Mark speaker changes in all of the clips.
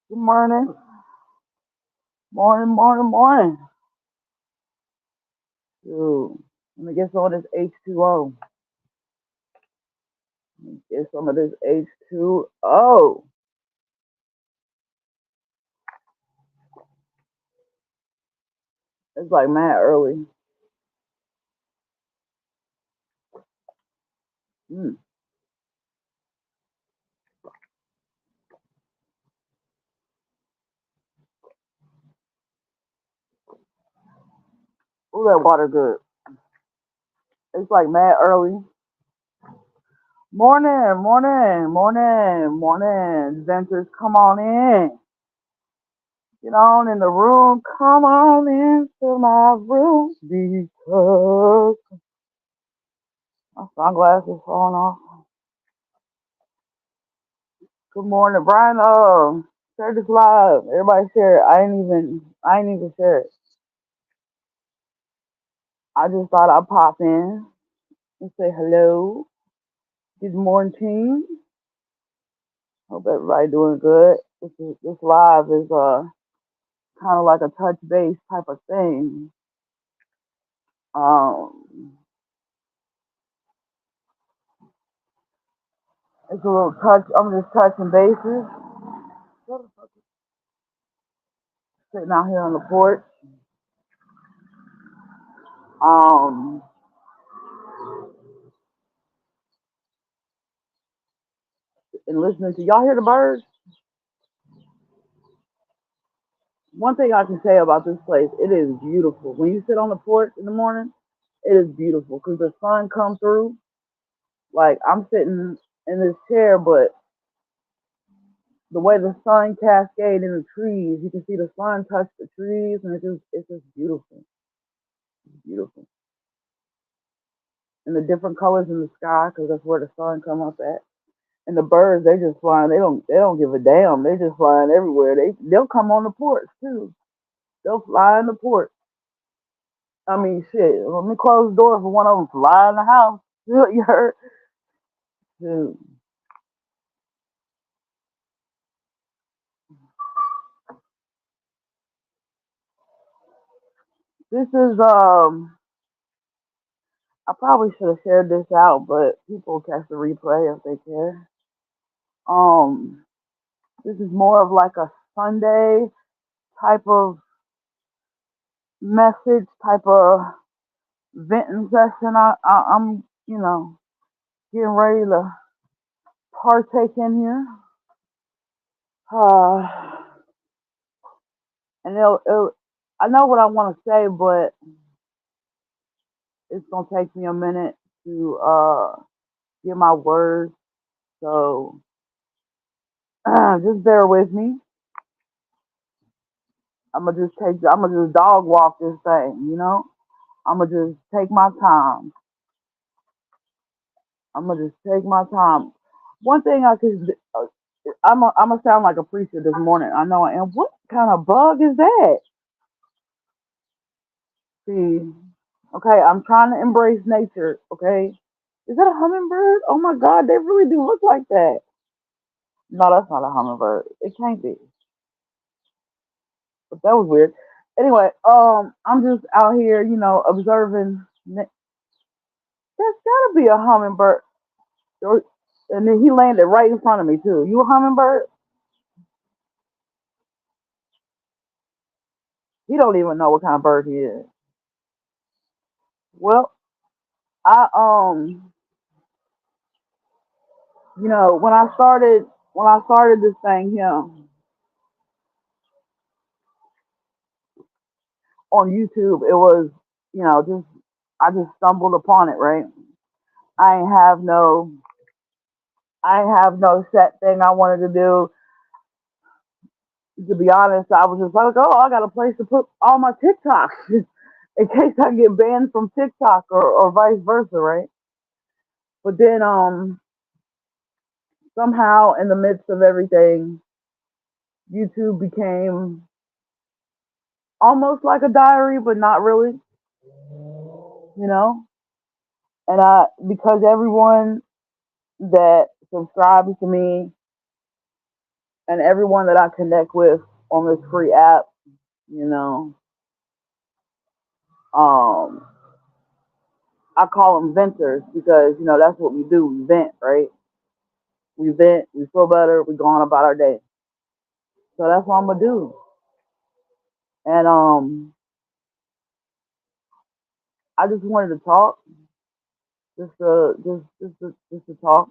Speaker 1: Good morning. Morning. Dude, let me get some of this H2O. Get some of this H2O. It's like mad early. Mm. Ooh, that water good. It's like mad early. Morning. Ventures, come on in. Get on in the room. Come on into my room because my sunglasses falling off. Good morning, Brian. Share this live. Everybody share it. I ain't even share it. I just thought I'd pop in and say hello. Good morning, team. Hope everybody doing good. This live is kind of like a touch base type of thing. Um, it's a little touch. I'm just touching bases. Sitting out here on the porch. Um, and listening to y'all hear the birds. One thing I can say about this place, it is beautiful. When you sit on the porch in the morning, it is beautiful because the sun comes through. Like I'm sitting in this chair, but the way the sun cascade in the trees, you can see the sun touch the trees, and it's just beautiful. It's beautiful, and the different colors in the sky because that's where the sun come up at. And the birds, they just flying. They don't give a damn. They just flying everywhere. They'll come on the porch too. They'll fly in the porch. I mean, shit. Let me close the door for one of them fly in the house. You heard? Dude, this is I probably should have shared this out, but people catch the replay if they care. Um, this is more of like a Sunday type of message, type of venting session. I'm getting ready to partake in here. Uh, and I know what I want to say, but it's gonna take me a minute to get my words. So just bear with me. I'm gonna just dog walk this thing. I'm gonna just take my time. I'm gonna just take my time. One thing I could, I'm gonna sound like a preacher this morning. I know I am. What kind of bug is that? See, okay, I'm trying to embrace nature. Okay, is that a hummingbird? Oh my God, they really do look like that. No, that's not a hummingbird. It can't be. But that was weird. Anyway, I'm just out here, observing. That's gotta be a hummingbird. And then he landed right in front of me too. You a hummingbird? He don't even know what kind of bird he is. Well, I when I started this thing here on YouTube, it was just I just stumbled upon it, right? I ain't have no I ain't have no set thing I wanted to do. To be honest, I was just like, oh, I got a place to put all my TikToks in case I get banned from TikTok or vice versa, right? But then somehow in the midst of everything, YouTube became almost like a diary, but not really, you know. And I because everyone that subscribes to me and everyone that I connect with on this free app, you know, um, I call them venters because that's what we do. We vent, right? We vent, we feel better, we go on about our day. So that's what I'm gonna do. And I just wanted to talk, just to talk.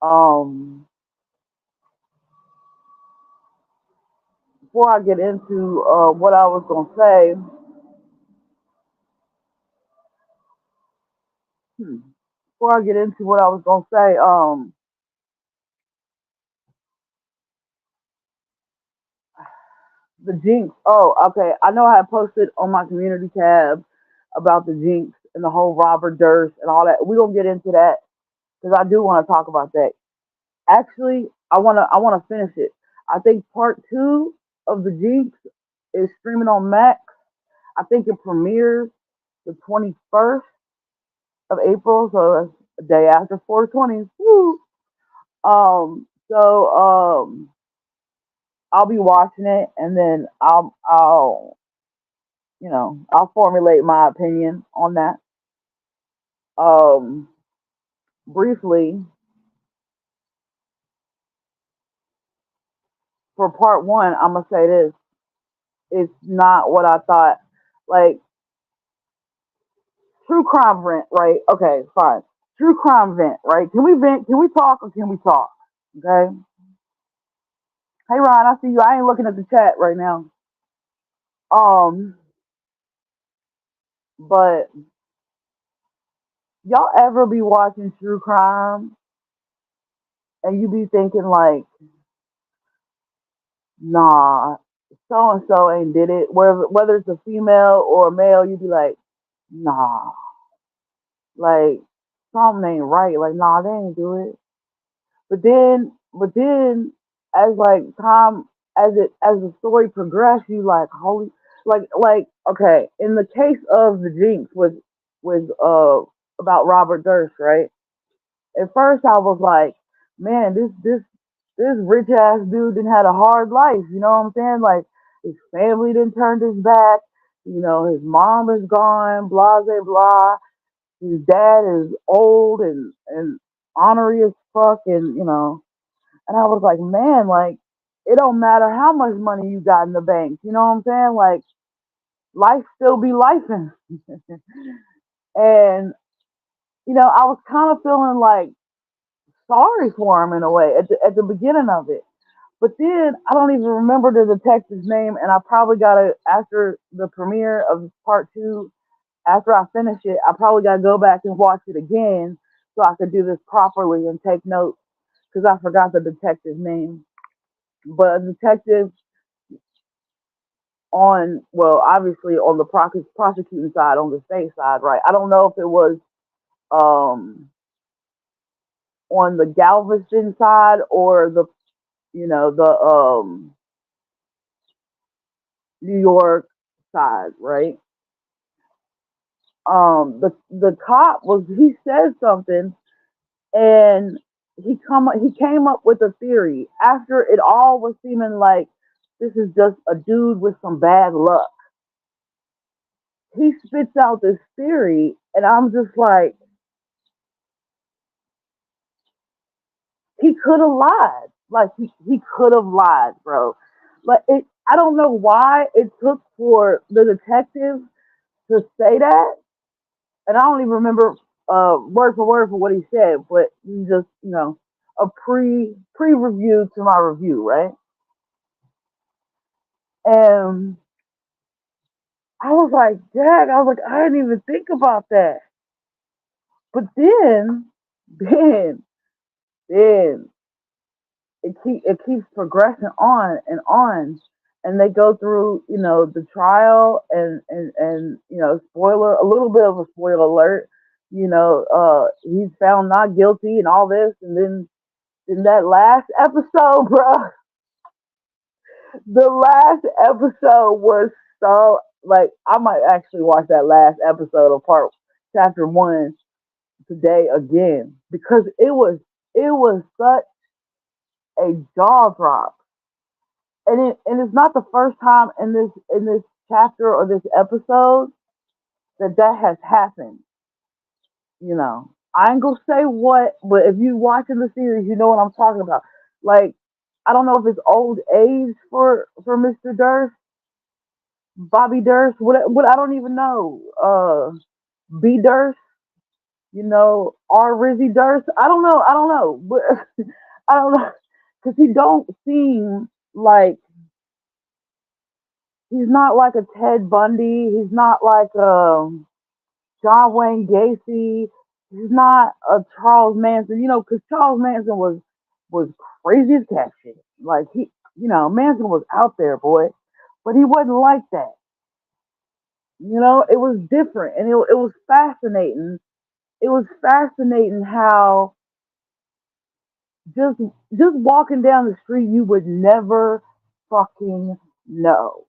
Speaker 1: Um, Before I get into what I was gonna say, hmm, before I get into what I was gonna say, the jinx. Oh, okay. I know I had posted on my community tab about the jinx and the whole Robert Durst and all that. We gonna get into that because I do want to talk about that. Actually, I wanna finish it. I think part two of the jinx is streaming on Max. I think it premieres the 21st of April, so that's a day after 420. Woo! So I'll be watching it, and then I'll formulate my opinion on that. Um, Briefly, for part one, I'm gonna say this: it's not what I thought. Like true crime vent, right? Okay, fine. True crime vent, right? Can we vent? Can we talk, or can we talk? Okay. Hey Ron, I see you. I ain't looking at the chat right now. Um, but y'all ever be watching true crime and you be thinking like, nah, so and so ain't did it. Whether it's a female or a male, you be like, nah, like something ain't right. Like, nah, they ain't do it. But then, as like time, as the story progressed, you like, holy, like, okay. In the case of the Jinx was about Robert Durst, right? At first, I was like, man, this rich ass dude didn't had a hard life. You know what I'm saying? Like his family didn't turn his back. His mom is gone. Blah blah blah. His dad is old and ornery as fuck, and I was like, man, like it don't matter how much money you got in the bank. You know what I'm saying? Like life still be lifing. And I was kind of feeling like sorry for him in a way at the beginning of it. But then I don't even remember the detective's name, and I probably gotta after the premiere of part two. After I finish it, I probably gotta go back and watch it again so I could do this properly and take notes because I forgot the detective's name. But a detective on, well, obviously on the prosecuting side, on the state side, right? I don't know if it was um on the Galveston side or the New York side, right? The cop was he said something and he came up with a theory after it all was seeming like this is just a dude with some bad luck. He spits out this theory and I'm just like he could have lied. Like he could have lied, bro. Like I don't know why it took for the detective to say that, and I don't even remember word for word for what he said, but he just a pre review to my review, right? And I was like, Dad, I was like, I didn't even think about that. But then it keeps progressing on and on, and they go through the trial and spoiler a little bit of a spoiler alert. He's found not guilty and all this, and then in that last episode, bro, the last episode was so like I might actually watch that last episode of part chapter one today again because it was It was such a jaw drop, and it's not the first time in this chapter or this episode that that has happened. You know, I ain't gonna say what, but if you watching the series, you know what I'm talking about. Like, I don't know if it's old age for Mr. Durst, Bobby Durst, what I don't even know. B Durst, you know, R Rizzy Durst. I don't know, but I don't know because he don't seem like he's not like a Ted Bundy. He's not like John Wayne Gacy. He's not a Charles Manson, you know, because Charles Manson was crazy as cat shit. Like he, you know, Manson was out there, boy, but he wasn't like that. You know, it was different, and it was fascinating. It was fascinating how just just walking down the street, you would never fucking know.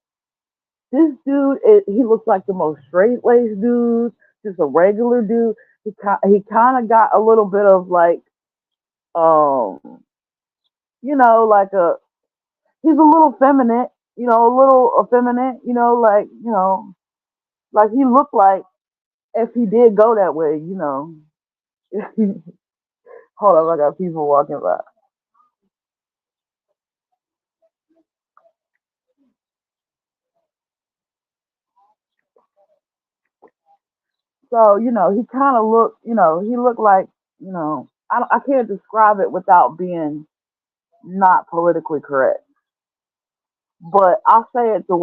Speaker 1: This dude, he looks like the most straight laced dude, just a regular dude. He kind of got a little bit of like, um, you know, like a he's a little feminine, you know, a little effeminate, you know, like like he looked like if he did go that way, you know. Hold up, I got people walking by. So you know, he kind of looked, you know, he looked like, you know, I can't describe it without being not politically correct. But I'll say it the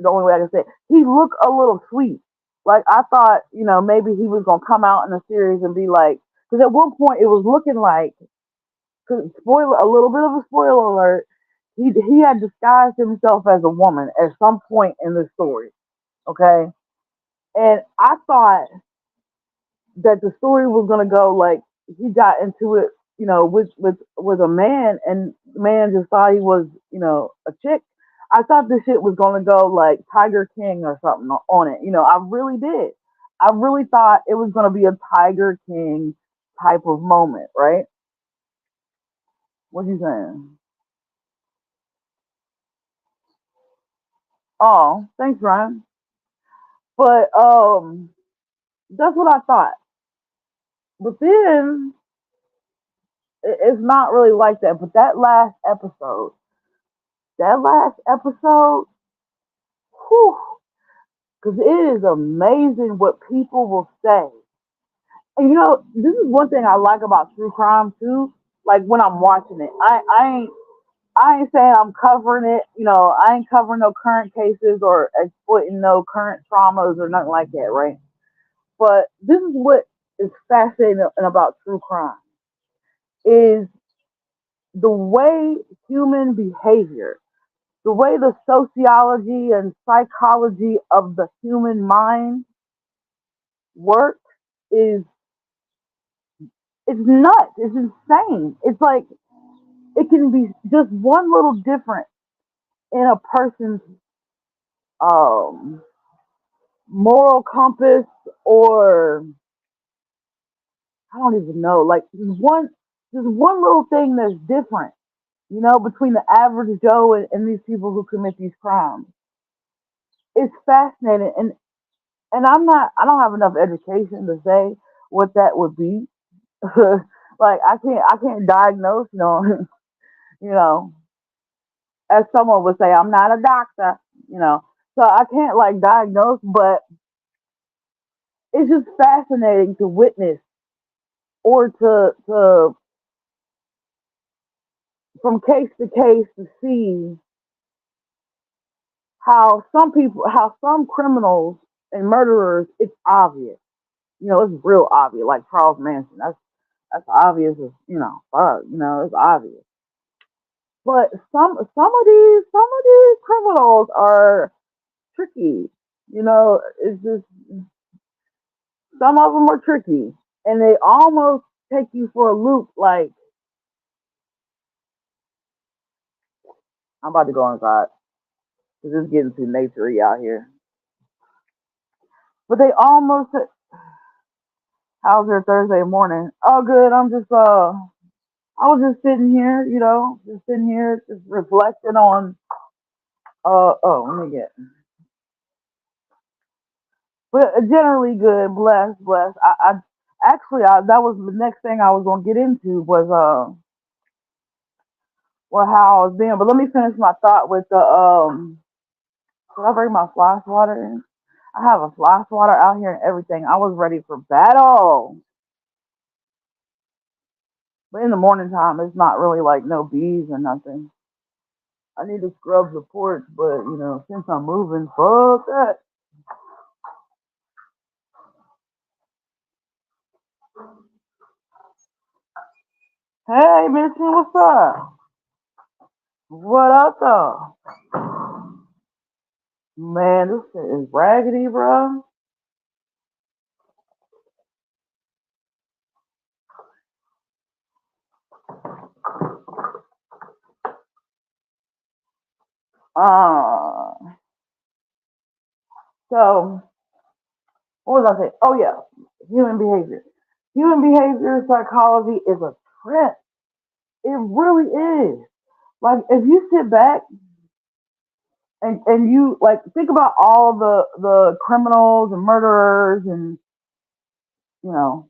Speaker 1: only way I can say it. He looked a little sweet. Like I thought, you know, maybe he was gonna come out in the series and be like, because at one point it was looking like, cause spoiler, a little bit of a spoiler alert. He had disguised himself as a woman at some point in the story. Okay, and I thought that the story was gonna go like he got into it, you know, with a man, and the man just thought he was, you know, a chick. I thought this shit was gonna go like Tiger King or something on it. You know, I really did. I really thought it was gonna be a Tiger King type of moment, right? What you saying? Oh, thanks, Ryan. But that's what I thought. But then it's not really like that. But that last episode, whew, because it is amazing what people will say. And you know, this is one thing I like about true crime too. Like when I'm watching it, I ain't saying I'm covering it. You know, I ain't covering no current cases or exploiting no current traumas or nothing like that, right? But this is what is fascinating about true crime is the way human behavior, the way the sociology and psychology of the human mind works is it's nuts. It's insane. It's like it can be just one little difference in a person's um, moral compass, or I don't even know. Like just one little thing that's different, you know, between the average Joe and these people who commit these crimes. It's fascinating, and I don't have enough education to say what that would be. Like I can't diagnose, you know, you know, as someone would say, I'm not a doctor, you know, so I can't like diagnose, but it's just fascinating to witness or to from case to case to see how some criminals and murderers, it's obvious, you know, it's real obvious, like Charles Manson, that's obvious as, you know, fuck, you know, it's obvious. But some of these criminals are tricky, you know, it's just some of them are tricky, and they almost take you for a loop. Like I'm about to go inside because it's getting too naturey out here. But they almost. How's your Thursday morning? Oh, good. I'm just I was just sitting here, just sitting here, just reflecting on. Let me get. But generally good, blessed, blessed. That was the next thing I was gonna get into was well how I was being. But let me finish my thought with the Did I bring my fly swatter in? I have a fly swatter out here and everything. I was ready for battle. But in the morning time, it's not really like no bees or nothing. I need to scrub the porch, but since I'm moving, fuck that. Hey, Missy, what's up? What up, though? Man, this shit is raggedy, bro. Uh, so, what was I saying? Oh, yeah, human behavior. Human behavior psychology is a trip. It really is. Like, if you sit back and you like think about all the criminals and murderers and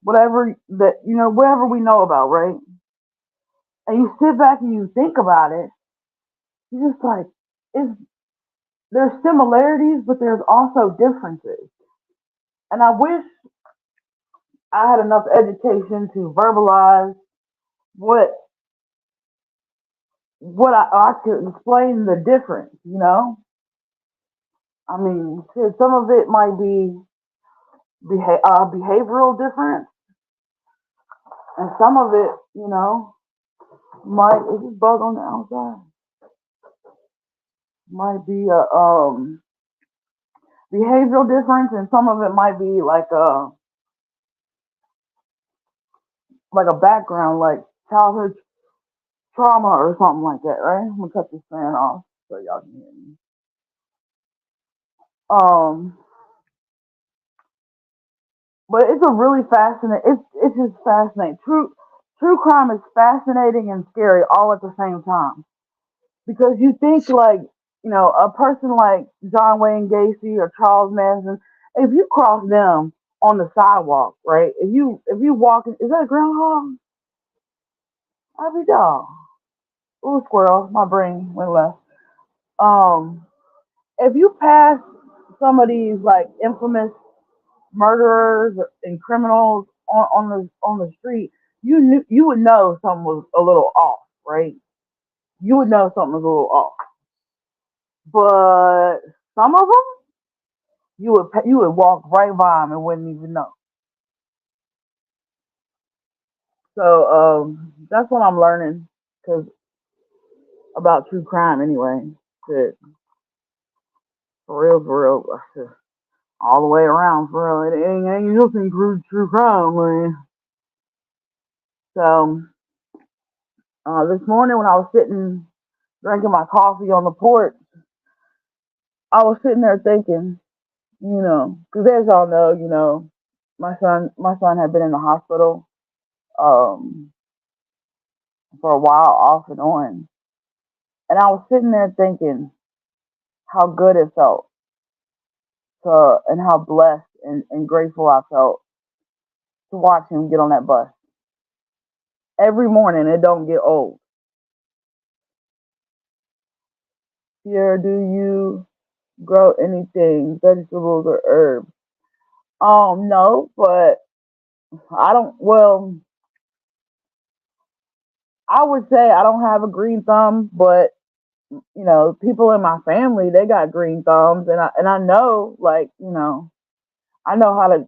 Speaker 1: whatever that whatever we know about, right? And you sit back and you think about it, you're just like, is there's similarities, but there's also differences. And I wish I had enough education to verbalize what I could explain the difference. I mean, shit, some of it might be behavioral difference, and some of it, might is this bug on the outside? Might be a behavioral difference, and some of it might be like a background, like childhood trauma or something like that, right? I'm gonna cut this fan off so y'all can hear me. Um, but it's a really fascinating. It's just fascinating. True crime is fascinating and scary all at the same time because you think like a person like John Wayne Gacy or Charles Manson, if you cross them on the sidewalk, right? If you walk, is that a groundhog? Happy dog. Ooh, squirrel. My brain went left. Um, if you pass some of these like infamous murderers and criminals on the street, you would know something was a little off, right? You would know something was a little off. But some of them, you would walk right by them and wouldn't even know. So that's what I'm learning, cause about true crime anyway. Shit, for real, shit, all the way around for real. It ain't nothing true crime, man. So this morning when I was sitting drinking my coffee on the porch, I was sitting there thinking, because as y'all know, my son had been in the hospital um, for a while, off and on, and I was sitting there thinking how good it felt and how blessed and grateful I felt to watch him get on that bus every morning. It don't get old. Here, do you grow anything, vegetables or herbs? No, but I don't. Well, I would say I don't have a green thumb, but people in my family they got green thumbs, and I know like I know how to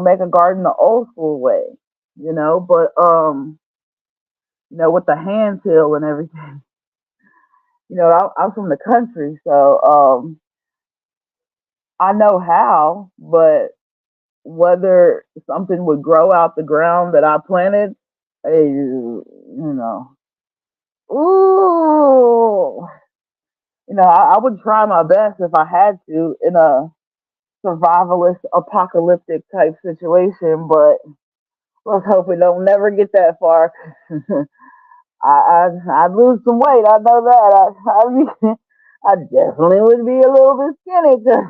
Speaker 1: make a garden the old school way, but with the hand till and everything, I'm from the country, so I know how, but whether something would grow out the ground that I planted, know, ooh, I would try my best if I had to in a survivalist apocalyptic type situation, but Let's hope it don't never get that far. I'd lose some weight. I know that. I definitely would be a little bit skinny. 'Cause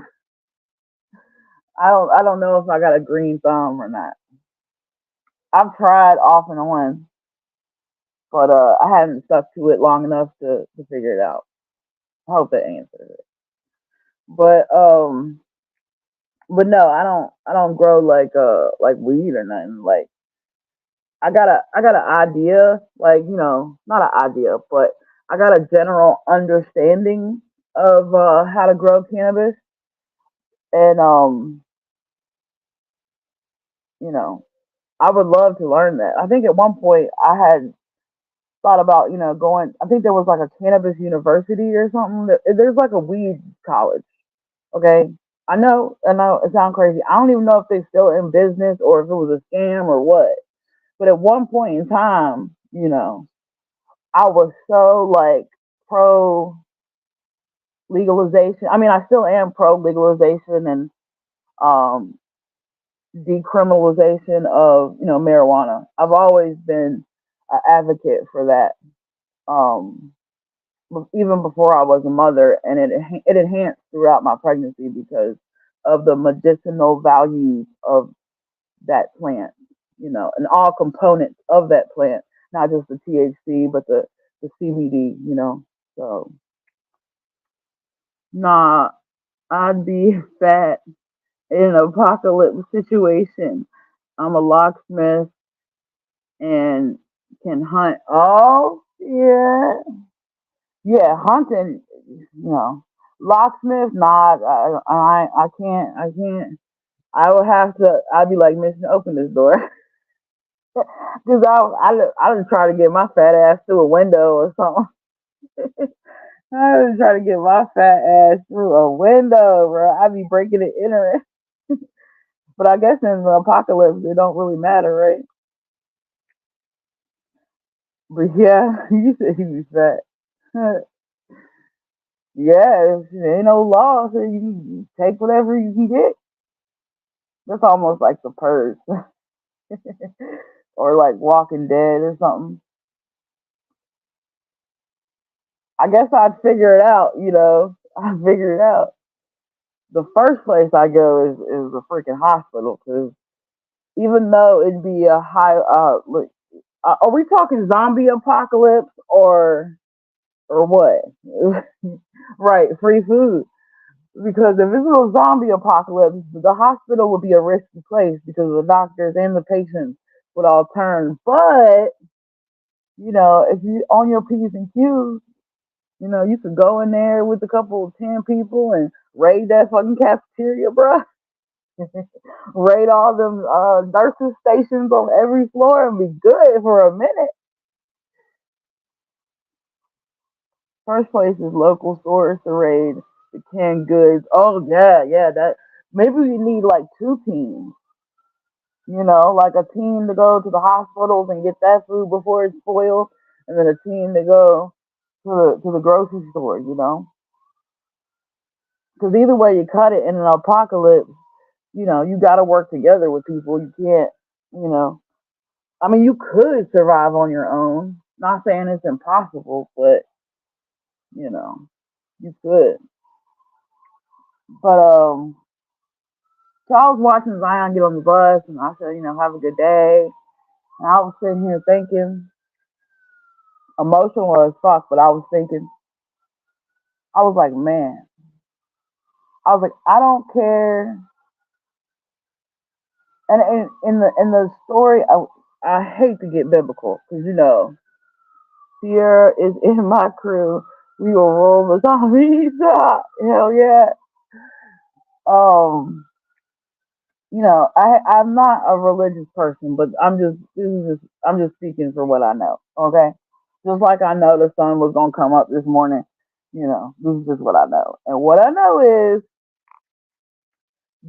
Speaker 1: I don't know if I got a green thumb or not. I've tried off and on, but I haven't stuck to it long enough to figure it out. I hope that answers it. But no, I don't grow like weed or nothing. Like I got an idea, like not an idea, but I got a general understanding of how to grow cannabis, and you know, I would love to learn that. I think at one point I had thought about going. I think there was like a cannabis university or something. There's like a weed college. Okay, I know it sounds crazy. I don't even know if they're still in business or if it was a scam or what. But at one point in time, I was so like pro legalization. I mean, I still am pro legalization and um, decriminalization of marijuana. I've always been an advocate for that. Um, Even before I was a mother, and it enhanced throughout my pregnancy because of the medicinal values of that plant, and all components of that plant, not just the THC, but the CBD, So, nah, I'd be fat in an apocalypse situation. I'm a locksmith and can hunt. Oh, yeah. Yeah, hunting, locksmith, nah, I can't, I would have to, I'd be like, Mission, open this door. Because I done try to get my fat ass through a window or something. I done try to get my fat ass through a window, bro. I'd be breaking the internet. But I guess in the apocalypse, it don't really matter, right? But yeah, you said he was fat. Yeah, there ain't no law, so you can take whatever you can get. That's almost like the purge. Or like Walking Dead or something. I guess I'd figure it out, I'd figure it out. The first place I go is a freaking hospital because even though it'd be a high, look, are we talking zombie apocalypse or what? Right, free food. Because if it's a zombie apocalypse, the hospital would be a risky place because the doctors and the patients would all turn. But if you on your P's and Q's, you could go in there with a couple of 10 people and raid that fucking cafeteria, bro. Raid all them nurses stations on every floor and be good for a minute. First place is local stores to raid, the canned goods. Oh yeah, yeah. That maybe we need like two teams. Like a team to go to the hospitals and get that food before it's spoiled, and then a team to go to the grocery store. Because either way you cut it in an apocalypse, you got to work together with people. You can't, you know. I mean, you could survive on your own. Not saying it's impossible, but you know, you could. But so I was watching Zion get on the bus, and I said, have a good day. And I was sitting here thinking, emotional as fuck, but I was thinking, I was like, man, I was like, I don't care. And in the story, I hate to get biblical because Sierra is in my crew. We will roll the zombies. Hell yeah. Um, I'm not a religious person, but I'm just speaking for what I know. Okay, just like I know the sun was gonna come up this morning. This is just what I know, and what I know is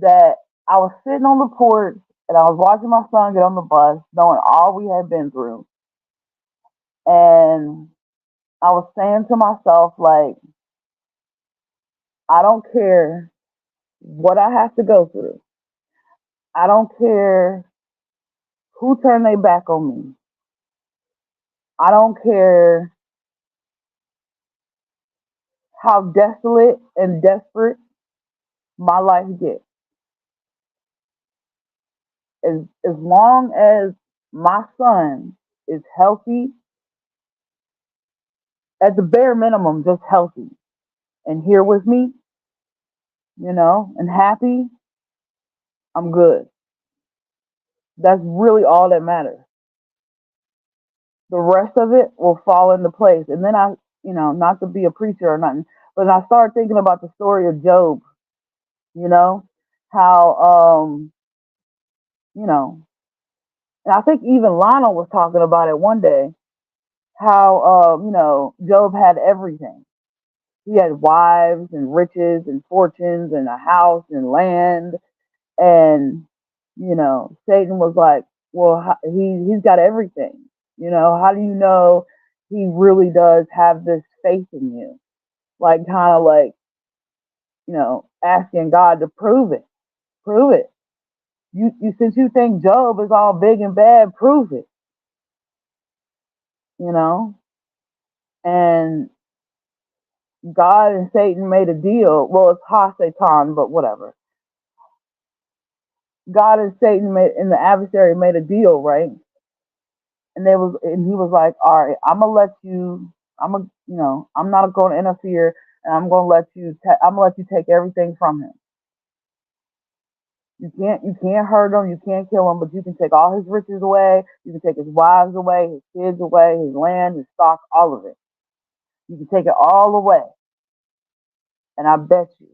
Speaker 1: that I was sitting on the porch and I was watching my son get on the bus, knowing all we had been through, and I was saying to myself like, I don't care what I have to go through. I don't care who turned their back on me. I don't care how desolate and desperate my life gets. As long as my son is healthy, at the bare minimum, just healthy and here with me, and happy, I'm good. That's really all that matters. The rest of it will fall into place. And then not to be a preacher or nothing, but I started thinking about the story of Job, you know, how, you know, and I think even Lionel was talking about it one day, how, Job had everything. He had wives and riches and fortunes and a house and land. And, Satan was like, well, he's got everything. How do you know he really does have this faith in you? Like, kind of like, asking God to prove it. Prove it. You since you think Job is all big and bad, prove it. You know? And God and Satan made a deal. Well, it's Ha Satan, but whatever. God and Satan and the adversary made a deal, right? And he was like, all right, I'm gonna let you. I'm not going to interfere, and I'm gonna let you. I'm gonna let you take everything from him. You can't hurt him, you can't kill him, but you can take all his riches away. You can take his wives away, his kids away, his land, his stock, all of it. You can take it all away, and I bet you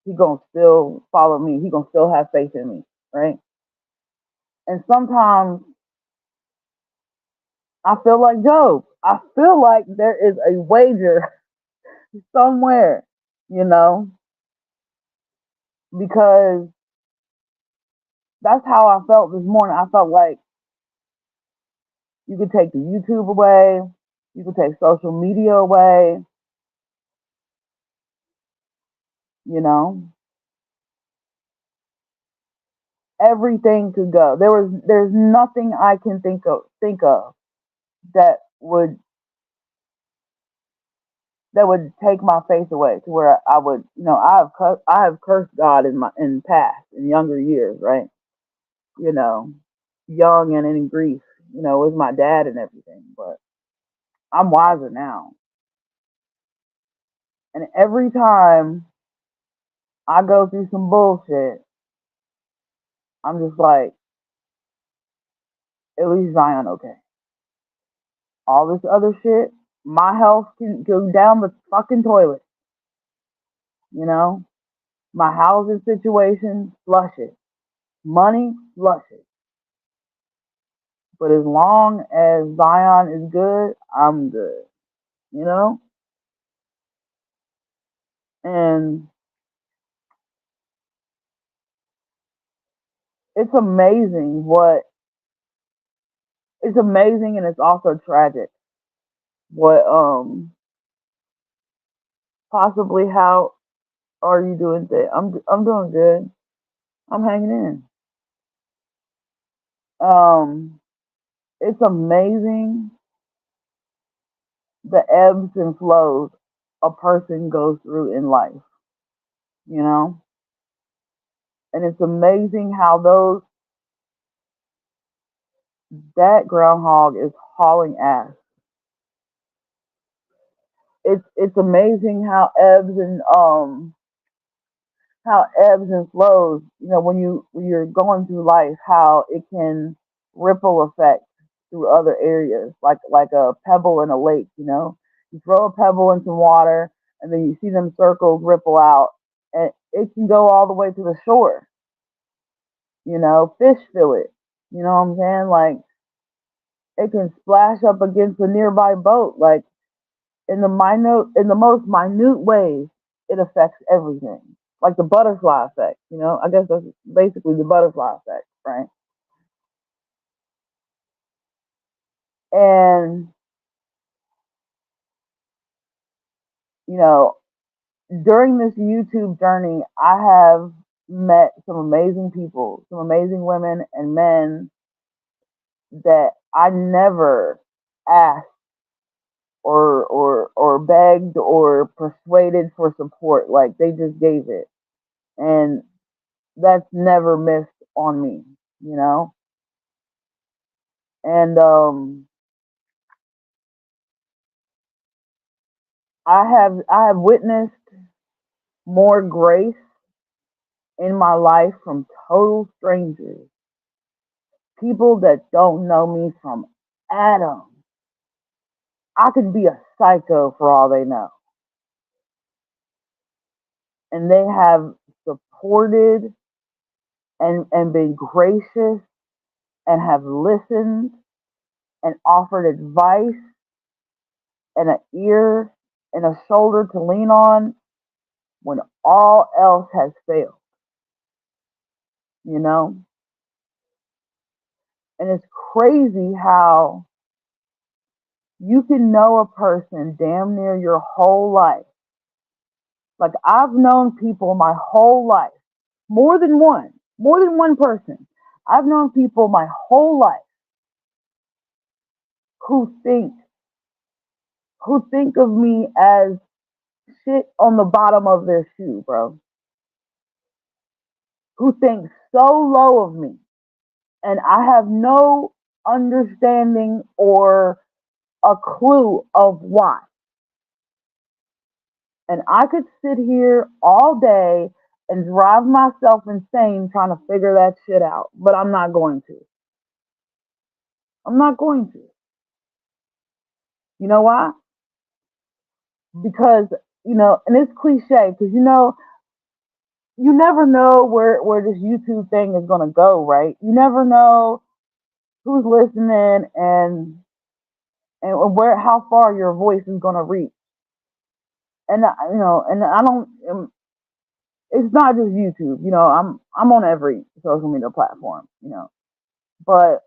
Speaker 1: he gonna still follow me. He gonna still have faith in me, right? And sometimes I feel like Job. I feel like there is a wager somewhere, you know, because that's how I felt this morning. I felt like you could take the YouTube away, you could take social media away, you know, everything could go. There's nothing I can think of that would take my faith away to where I would, I have cursed God in past in younger years, right? You know, young and in grief, with my dad and everything, but I'm wiser now. And every time I go through some bullshit, I'm just like, at least Zion okay. All this other shit, my health can go down the fucking toilet. You know, my housing situation, flush it. Money, flush it. But as long as Zion is good, I'm good. You know, and it's amazing what it's amazing, and it's also tragic what possibly how are you doing today? I'm doing good. I'm hanging in. It's amazing the ebbs and flows a person goes through in life, you know? And it's amazing how that groundhog is hauling ass. It's amazing how ebbs and flows, when you're going through life, how it can ripple effect through other areas, like a pebble in a lake, You throw a pebble in some water and then you see them circles ripple out and it can go all the way to the shore. Fish feel it. You know what I'm saying? Like it can splash up against a nearby boat. Like in the most minute ways, it affects everything. Like the butterfly effect, I guess that's basically the butterfly effect, right? And, you know, during this YouTube journey, I have met some amazing people, some amazing women and men that I never asked or begged or persuaded for support. Like they just gave it. And that's never missed on me, you know? And I have witnessed more grace in my life from total strangers, people that don't know me from Adam. I could be a psycho for all they know. And they have supported and been gracious and have listened and offered advice and an ear and a shoulder to lean on when all else has failed, you know? And it's crazy how you can know a person damn near your whole life. Like I've known people my whole life, more than one person. I've known people my whole life who think of me as shit on the bottom of their shoe, bro. Who think so low of me. And I have no understanding or a clue of why. And I could sit here all day and drive myself insane trying to figure that shit out. But I'm not going to. I'm not going to. You know why? Because, and it's cliche, because you never know where this YouTube thing is gonna go, right? You never know who's listening and where how far your voice is gonna reach. And and I don't. It's not just YouTube. I'm on every social media platform. But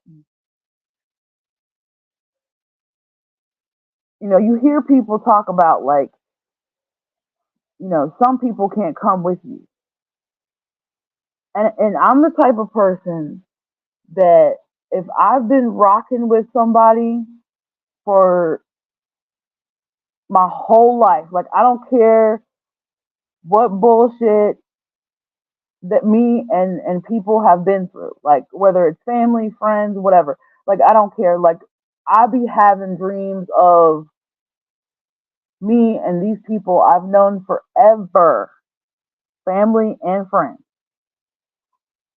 Speaker 1: you hear people talk about like some people can't come with you, and I'm the type of person that if I've been rocking with somebody for my whole life, like I don't care what bullshit that me and people have been through, like whether it's family, friends, whatever. Like I don't care. Like I be having dreams of me and these people I've known forever, family and friends.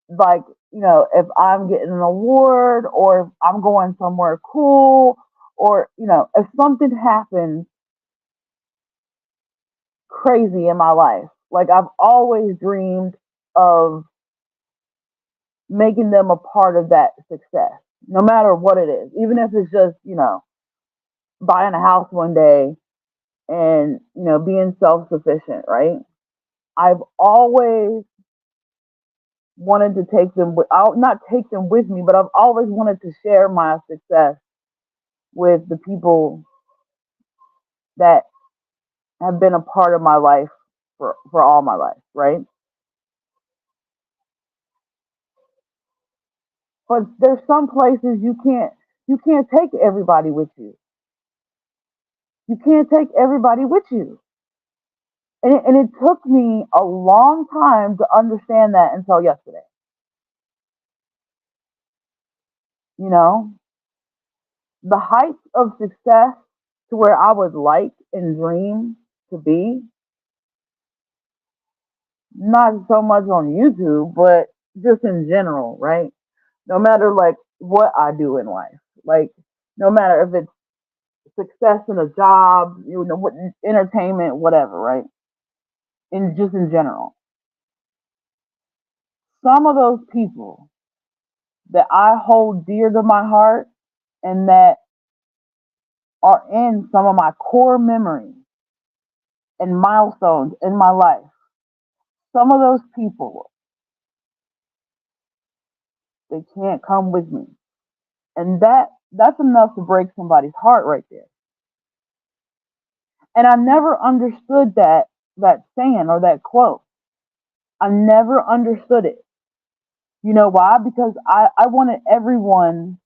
Speaker 1: Like, if I'm getting an award or if I'm going somewhere cool or, if something happens crazy in my life, like I've always dreamed of making them a part of that success, no matter what it is, even if it's just, buying a house one day and, being self sufficient, right? I've always wanted to take them with, I'll not take them with me, but I've always wanted to share my success with the people that have been a part of my life for all my life, right? But there's some places you can't take everybody with you. You can't take everybody with you. And it took me a long time to understand that until yesterday. You know, the height of success to where I would like and dream to be, not so much on YouTube, but just in general, right? No matter like what I do in life, like no matter if it's success in a job, what entertainment, whatever, right? And just in general, some of those people that I hold dear to my heart and that are in some of my core memories and milestones in my life, some of those people, they can't come with me. And that's enough to break somebody's heart right there. And I never understood that saying or that quote. I never understood it. You know why? Because I wanted everyone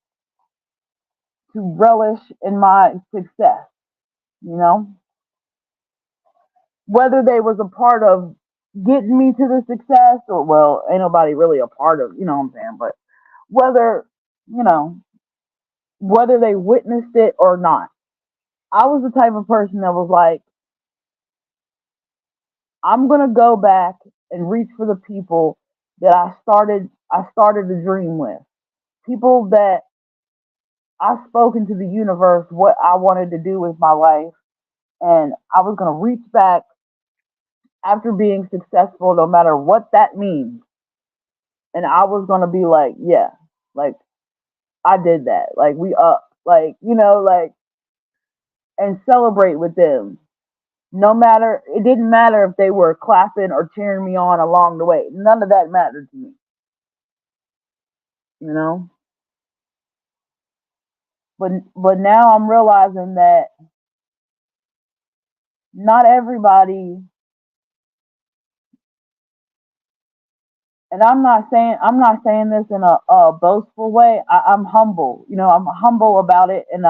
Speaker 1: to relish in my success, you know, whether they was a part of getting me to the success or, well, ain't nobody really a part of, you know what I'm saying, but whether, you know, whether they witnessed it or not. I was the type of person that was like, I'm gonna go back and reach for the people that I started the dream with. People that I've spoken to the universe what I wanted to do with my life, and I was gonna reach back after being successful, no matter what that means. And I was gonna be like, yeah, like I did that. Like we up, like like and celebrate with them. No matter, it didn't matter if they were clapping or cheering me on along the way. None of that mattered to me, you know. But now I'm realizing that not everybody, and I'm not saying this in a boastful way. I'm humble, I'm humble about it, and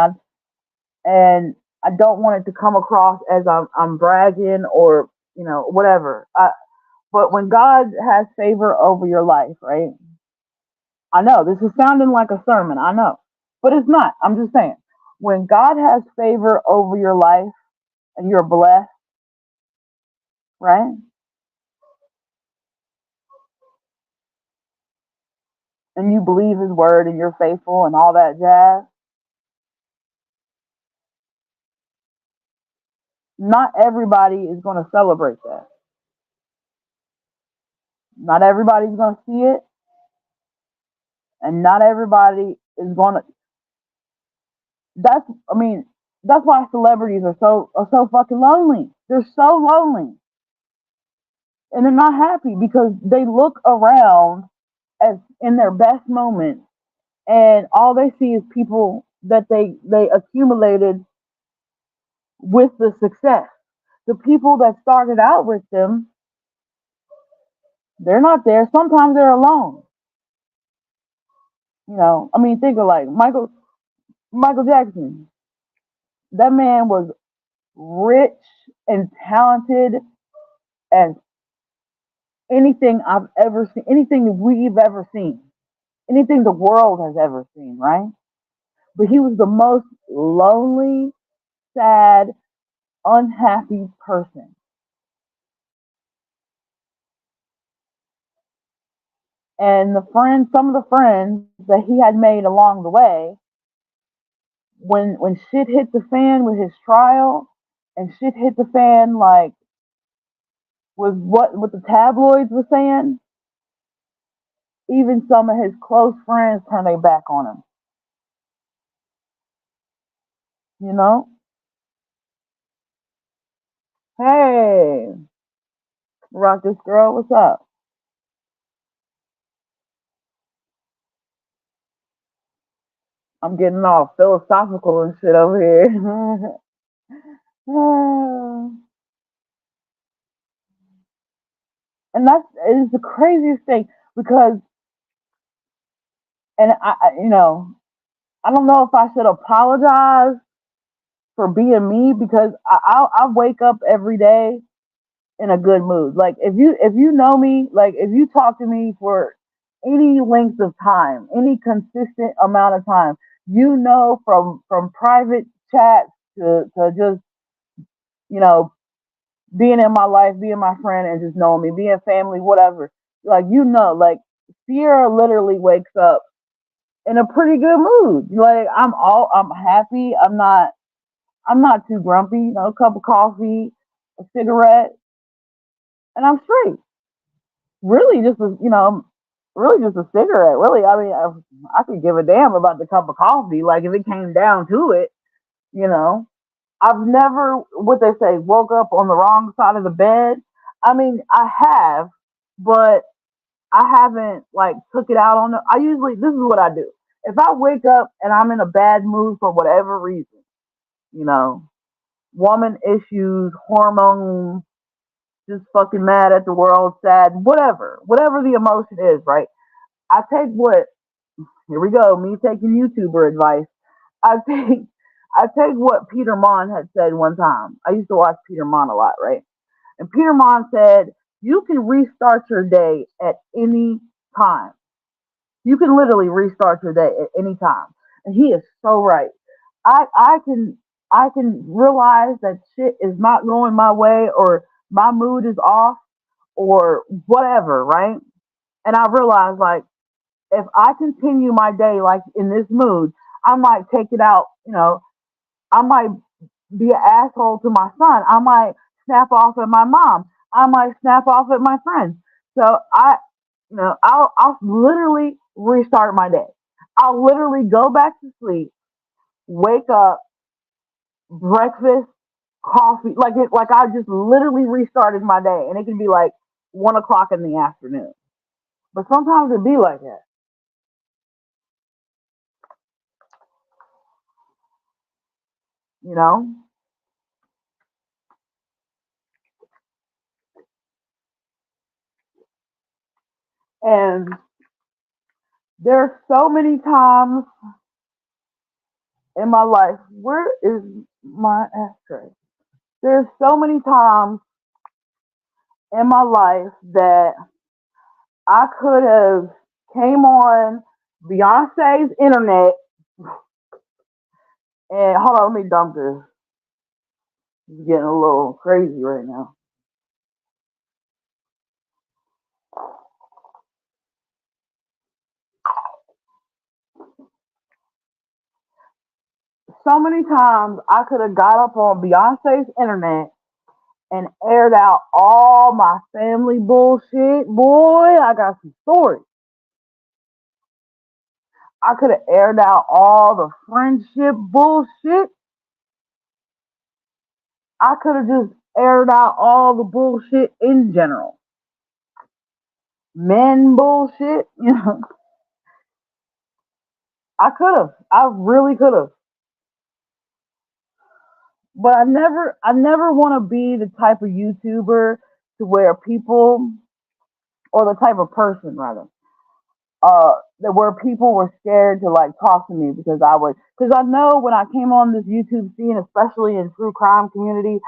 Speaker 1: I don't want it to come across as I'm bragging or whatever. But when God has favor over your life, right? I know this is sounding like a sermon, I know, but it's not. I'm just saying, when God has favor over your life and you're blessed, right? And you believe His word and you're faithful and all that jazz, not everybody is going to celebrate that. Not everybody's going to see it, and not everybody is going to. That's, I mean, that's why celebrities are so fucking lonely. They're so lonely, and they're not happy because they look around as in their best moments, and all they see is people that they accumulated with the success. The people that started out with them, they're not there. Sometimes they're alone. I mean, think of like Michael Jackson. That man was rich and talented as anything I've ever seen, anything we've ever seen, anything the world has ever seen, right? But he was the most lonely, sad, unhappy person. And some of the friends that he had made along the way, when shit hit the fan with his trial, and shit hit the fan like with what the tabloids were saying, even some of his close friends turned their back on him. You know? Hey, rock this girl, what's up? I'm getting all philosophical and shit over here. And that's it is the craziest thing because, and I don't know if I should apologize for being me because I wake up every day in a good mood. Like if you know me, like if you talk to me for any length of time, any consistent amount of time, from private chats to just you know being in my life, being my friend, and just knowing me, being family, whatever. Like like Sierra literally wakes up in a pretty good mood. Like I'm happy. I'm not too grumpy. A cup of coffee, a cigarette, and I'm straight. Really, really just a cigarette. Really, I mean, I could give a damn about the cup of coffee. Like if it came down to it, you know. I've never, what they say, woke up on the wrong side of the bed. I mean, I have, but I haven't like took it out on the. I usually, this is what I do. If I wake up and I'm in a bad mood for whatever reason, you know, woman issues, hormones, just fucking mad at the world, sad, whatever the emotion is, right? I take what, here we go, me taking YouTuber advice. I take I take what Peter Mon had said one time. I used to watch Peter Mon a lot, right? And Peter Mon said, "You can restart your day at any time. You can literally restart your day at any time." And he is so right. I can realize that shit is not going my way, or my mood is off, or whatever, right? And I realize, like, if I continue my day like in this mood, I might take it out, I might be an asshole to my son. I might snap off at my mom. I might snap off at my friends. So I'll literally restart my day. I'll literally go back to sleep, wake up, breakfast, coffee, like I just literally restarted my day, and it can be like 1 o'clock in the afternoon. But sometimes it be like that, you know. And there's so many times in my life. Where is my ashtray? There's so many times in my life that I could have came on Beyonce's internet and hold on, let me dump this. It's getting a little crazy right now. So many times I could have got up on Beyonce's internet and aired out all my family bullshit. Boy, I got some stories. I could have aired out all the friendship bullshit. I could have just aired out all the bullshit in general. Men bullshit, I could have. I really could have. But I never want to be the type of YouTuber to where people, or the type of person rather, that where people were scared to like talk to me because I know when I came on this YouTube scene, especially in true crime community,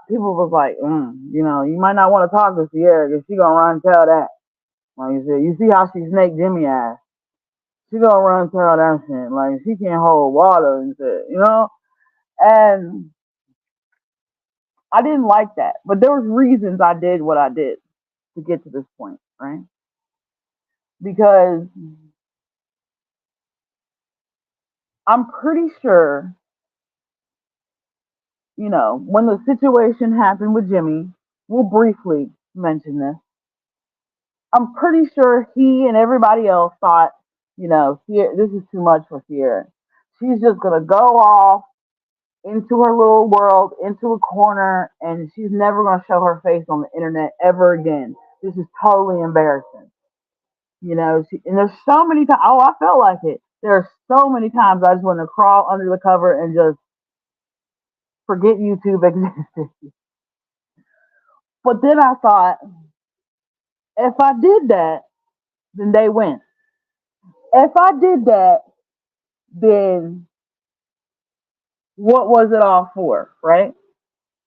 Speaker 1: people was like, you might not want to talk to Sierra because she gonna run and tell that. Like you said, you see how she snaked Jimmy ass. She gonna run and tell that shit. Like she can't hold water and shit. And I didn't like that, but there was reasons I did what I did to get to this point, right? Because I'm pretty sure, when the situation happened with Jimmy, we'll briefly mention this. I'm pretty sure he and everybody else thought, Sierra, this is too much for Sierra. She's just gonna go off into her little world, into a corner, and she's never gonna show her face on the internet ever again. This is totally embarrassing. And there's so many times. Oh, I felt like it. There are so many times I just want to crawl under the cover and just forget YouTube existed. But then I thought, if I did that, then they win. If I did that, then what was it all for, right?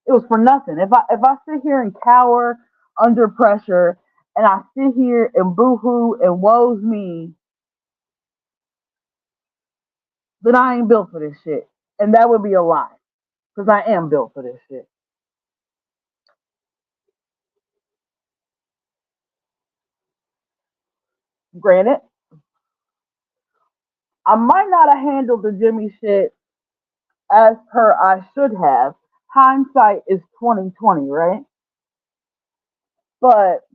Speaker 1: It was for nothing. If I sit here and cower under pressure, and I sit here and boohoo and woes me, then I ain't built for this shit. And that would be a lie, because I am built for this shit. Granted, I might not have handled the Jimmy shit as per I should have. Hindsight is 2020, right? But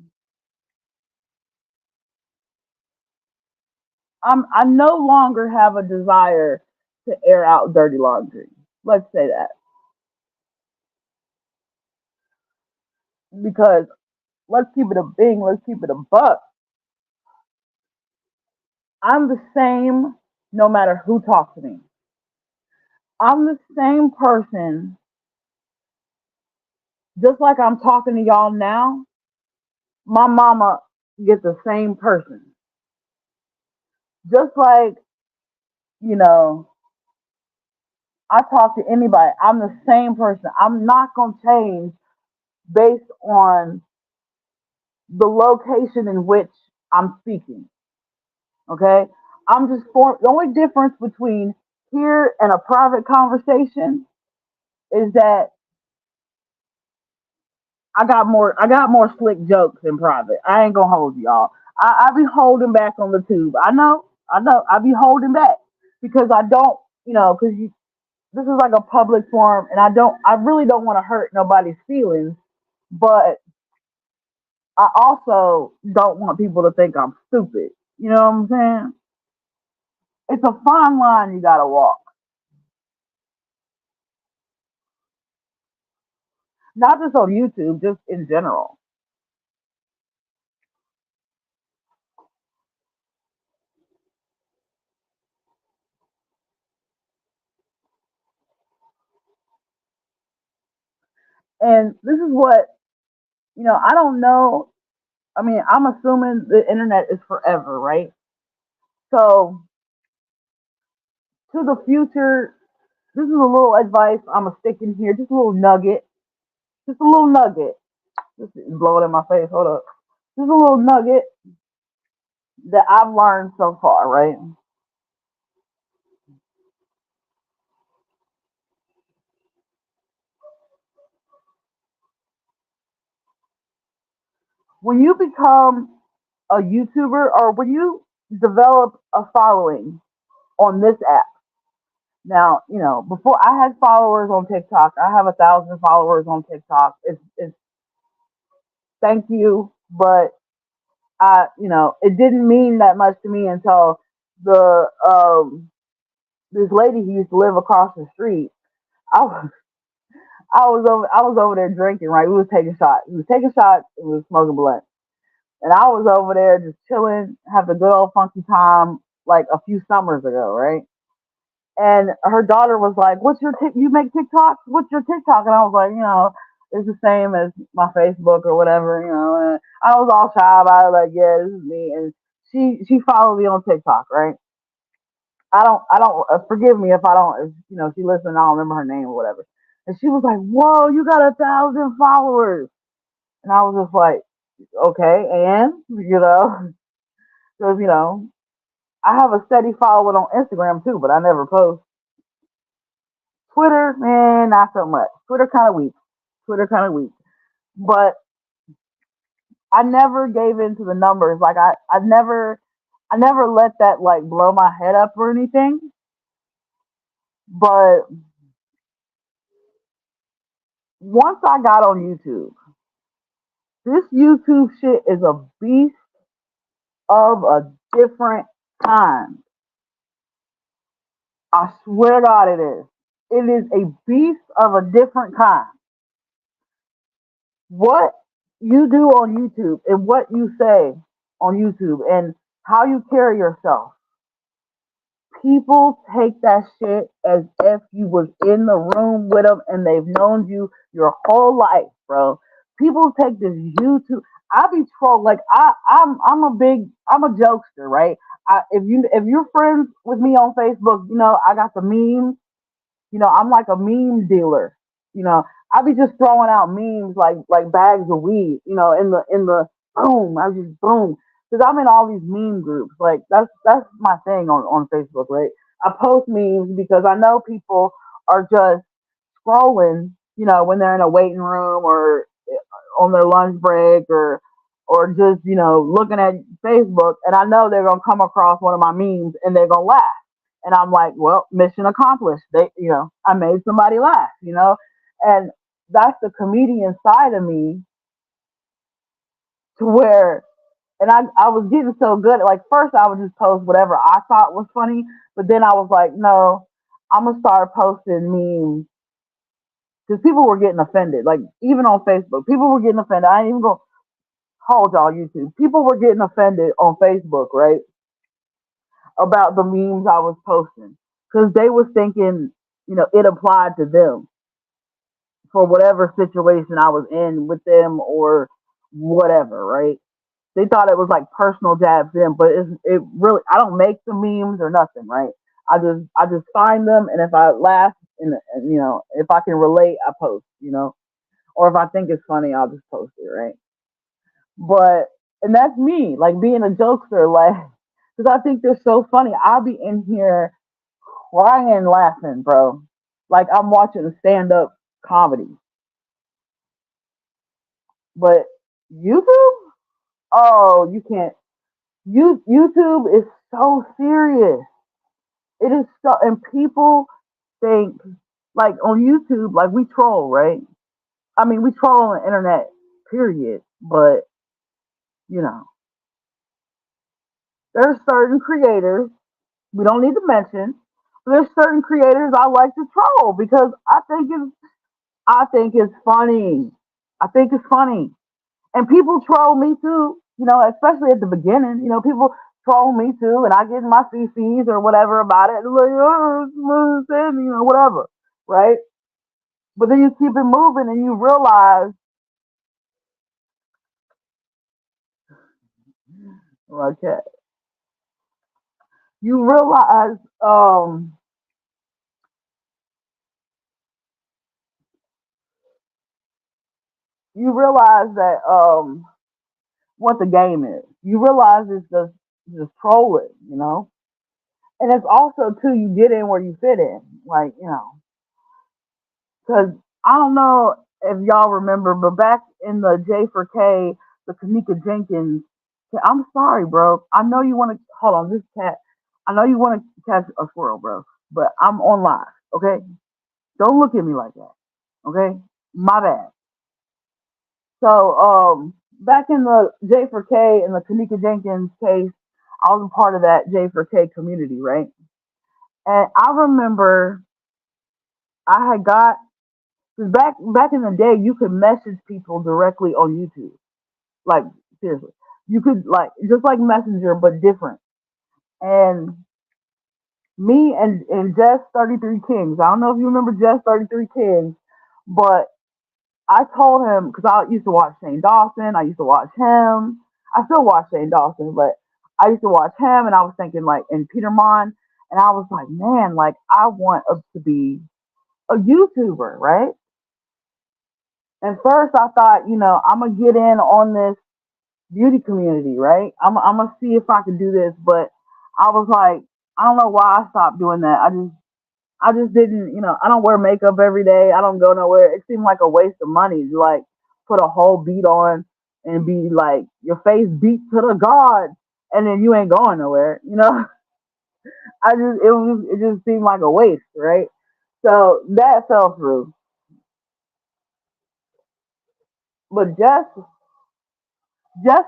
Speaker 1: I no longer have a desire to air out dirty laundry. Let's say that, because let's keep it a bing, let's keep it a buck. I'm the same no matter who talks to me. I'm the same person, just like I'm talking to y'all now. My mama gets the same person. Just like, you know, I talk to anybody. I'm the same person. I'm not gonna change based on the location in which I'm speaking. Okay? The only difference between here and a private conversation is that I got more slick jokes in private. I ain't gonna hold y'all. I be holding back on the tube. I know, I be holding back because I don't, because this is like a public forum, and I really don't want to hurt nobody's feelings, but I also don't want people to think I'm stupid. You know what I'm saying? It's a fine line you gotta walk, not just on YouTube, just in general. And this is what, I don't know. I mean, I'm assuming the internet is forever, right? So, to the future, this is a little advice I'm gonna stick in here, just a little nugget, just a little nugget. This is blowing in my face. Hold up. Just a little nugget that I've learned so far, right? When you become a YouTuber or when you develop a following on this app, now, before I had followers on TikTok, I have 1,000 followers on TikTok. It's thank you, but it didn't mean that much to me until the this lady who used to live across the street. I was I was over there drinking. Right, we was taking shots. We was taking shots. And we was smoking blunt, and I was over there just chilling, having a good old funky time, like a few summers ago, right? And her daughter was like, "What's your you make TikToks? What's your TikTok?" And I was like, it's the same as my Facebook or whatever, And I was all shy about it, like, "Yeah, this is me." And she followed me on TikTok, right? I don't forgive me if I don't, if, she listened. I don't remember her name or whatever. And she was like, "Whoa, you got 1,000 followers!" And I was just like, "Okay," and because I have a steady following on Instagram too, but I never post. Twitter, man, not so much. Twitter kind of weak. Twitter kind of weak. But I never gave in to the numbers. Like I never let that like blow my head up or anything. But once I got on YouTube, this YouTube shit is a beast of a different kind. I swear to God, it is. It is a beast of a different kind. What you do on YouTube and what you say on YouTube and how you carry yourself, people take that shit as if you was in the room with them and they've known you your whole life, bro. People take this YouTube. I be trolled like I'm a jokester, right? If you're friends with me on Facebook, I got the memes. I'm like a meme dealer. You know, I be just throwing out memes like bags of weed. In the boom, I just boom because I'm in all these meme groups. Like that's my thing on Facebook, right? I post memes because I know people are just scrolling. When they're in a waiting room or on their lunch break or just looking at Facebook, and I know they're gonna come across one of my memes and they're gonna laugh. And I'm like, well, mission accomplished. I made somebody laugh. And that's the comedian side of me to where, and I was getting so good. Like, first, I would just post whatever I thought was funny, but then I was like, no, I'm gonna start posting memes because people were getting offended. Like, even on Facebook, people were getting offended. I ain't even gonna hold y'all YouTube. People were getting offended on Facebook, right? About the memes I was posting because they was thinking, it applied to them for whatever situation I was in with them or whatever, right? They thought it was like personal jabs to them, but it really I don't make the memes or nothing, right? I just find them, and if I laugh and, if I can relate, I post, or if I think it's funny, I'll just post it, right? But and that's me, like being a jokester, like because I think they're so funny. I'll be in here crying and laughing, bro. Like I'm watching a stand up comedy. But YouTube, oh, you can't. YouTube is so serious. It is so, and people think like on YouTube, like we troll, right? I mean, we troll on the internet, period. But you know, there's certain creators we don't need to mention. But there's certain creators I like to troll because I think it's funny. I think it's funny, and people troll me too. Especially at the beginning. People troll me too, and I get in my CCs or whatever about it. And like, whatever, right? But then you keep it moving, and you realize, okay, you realize, that what the game is. You realize it's just trolling, and it's also too you get in where you fit in, like because I don't know if y'all remember, but back in the J4K, the Kanika Jenkins. I'm sorry, bro. I know you want to hold on this cat. I know you want to catch a squirrel, bro, but I'm on live. Okay, don't look at me like that. Okay, my bad. So, back in the J4K and the Kanika Jenkins case, I was a part of that J4K community, right? And I remember I had got, cause back in the day, you could message people directly on YouTube. Like seriously, you could like just like Messenger, but different. And me and Jess 33 Kings. I don't know if you remember Jess 33 Kings, but I told him because I used to watch Shane Dawson. I used to watch him. I still watch Shane Dawson, but I used to watch him, and I was thinking like in Peter Mon, and I was like, man, like I want to be a YouTuber, right? And first I thought, I'm gonna get in on this beauty community, right? I'm gonna see if I can do this, but I was like, I don't know why I stopped doing that. I just didn't, I don't wear makeup every day. I don't go nowhere. It seemed like a waste of money to like put a whole beat on and be like your face beat to the gods, and then you ain't going nowhere. It just seemed like a waste, right? So that fell through. But Jess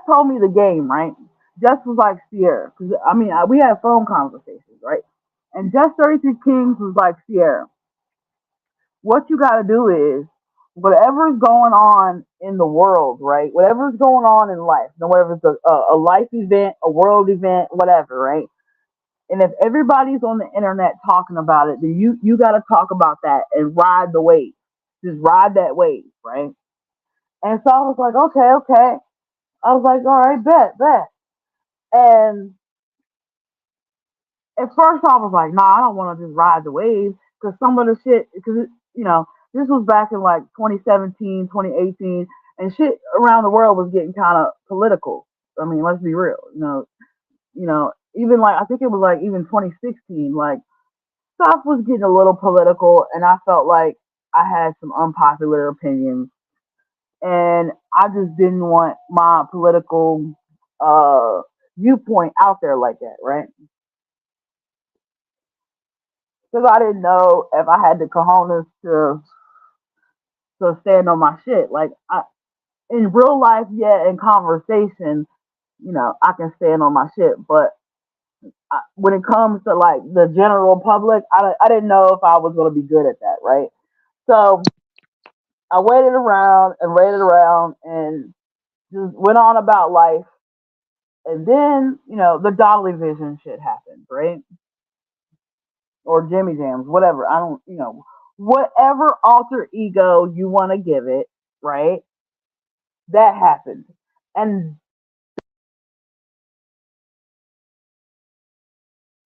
Speaker 1: told me the game, right? Jess was like Sierra, because I mean we had phone conversations, right? And Jess 33 Kings was like Sierra. What you got to do is whatever's going on in the world, right? Whatever's going on in life, no whether it's a life event, a world event, whatever, right? And if everybody's on the internet talking about it, then you got to talk about that and ride the wave. Just ride that wave, right? And so I was like, okay, okay. I was like, all right, bet, bet. And at first I was like, nah, I don't want to just ride the wave because some of the shit, because this was back in like 2017, 2018, and shit around the world was getting kind of political. I mean, let's be real, even like I think it was like even 2016, like stuff was getting a little political, and I felt like I had some unpopular opinions, and I just didn't want my political uh viewpoint out there like that, right? Because I didn't know if I had the cojones to stand on my shit. Like in real life, yeah, in conversation, I can stand on my shit. But when it comes to like the general public, I didn't know if I was going to be good at that, right? So I waited around, and just went on about life. And then, the Dolly Vision shit happened, right? Or Jimmy Jams, whatever. I don't, whatever alter ego you want to give it, right? That happened. And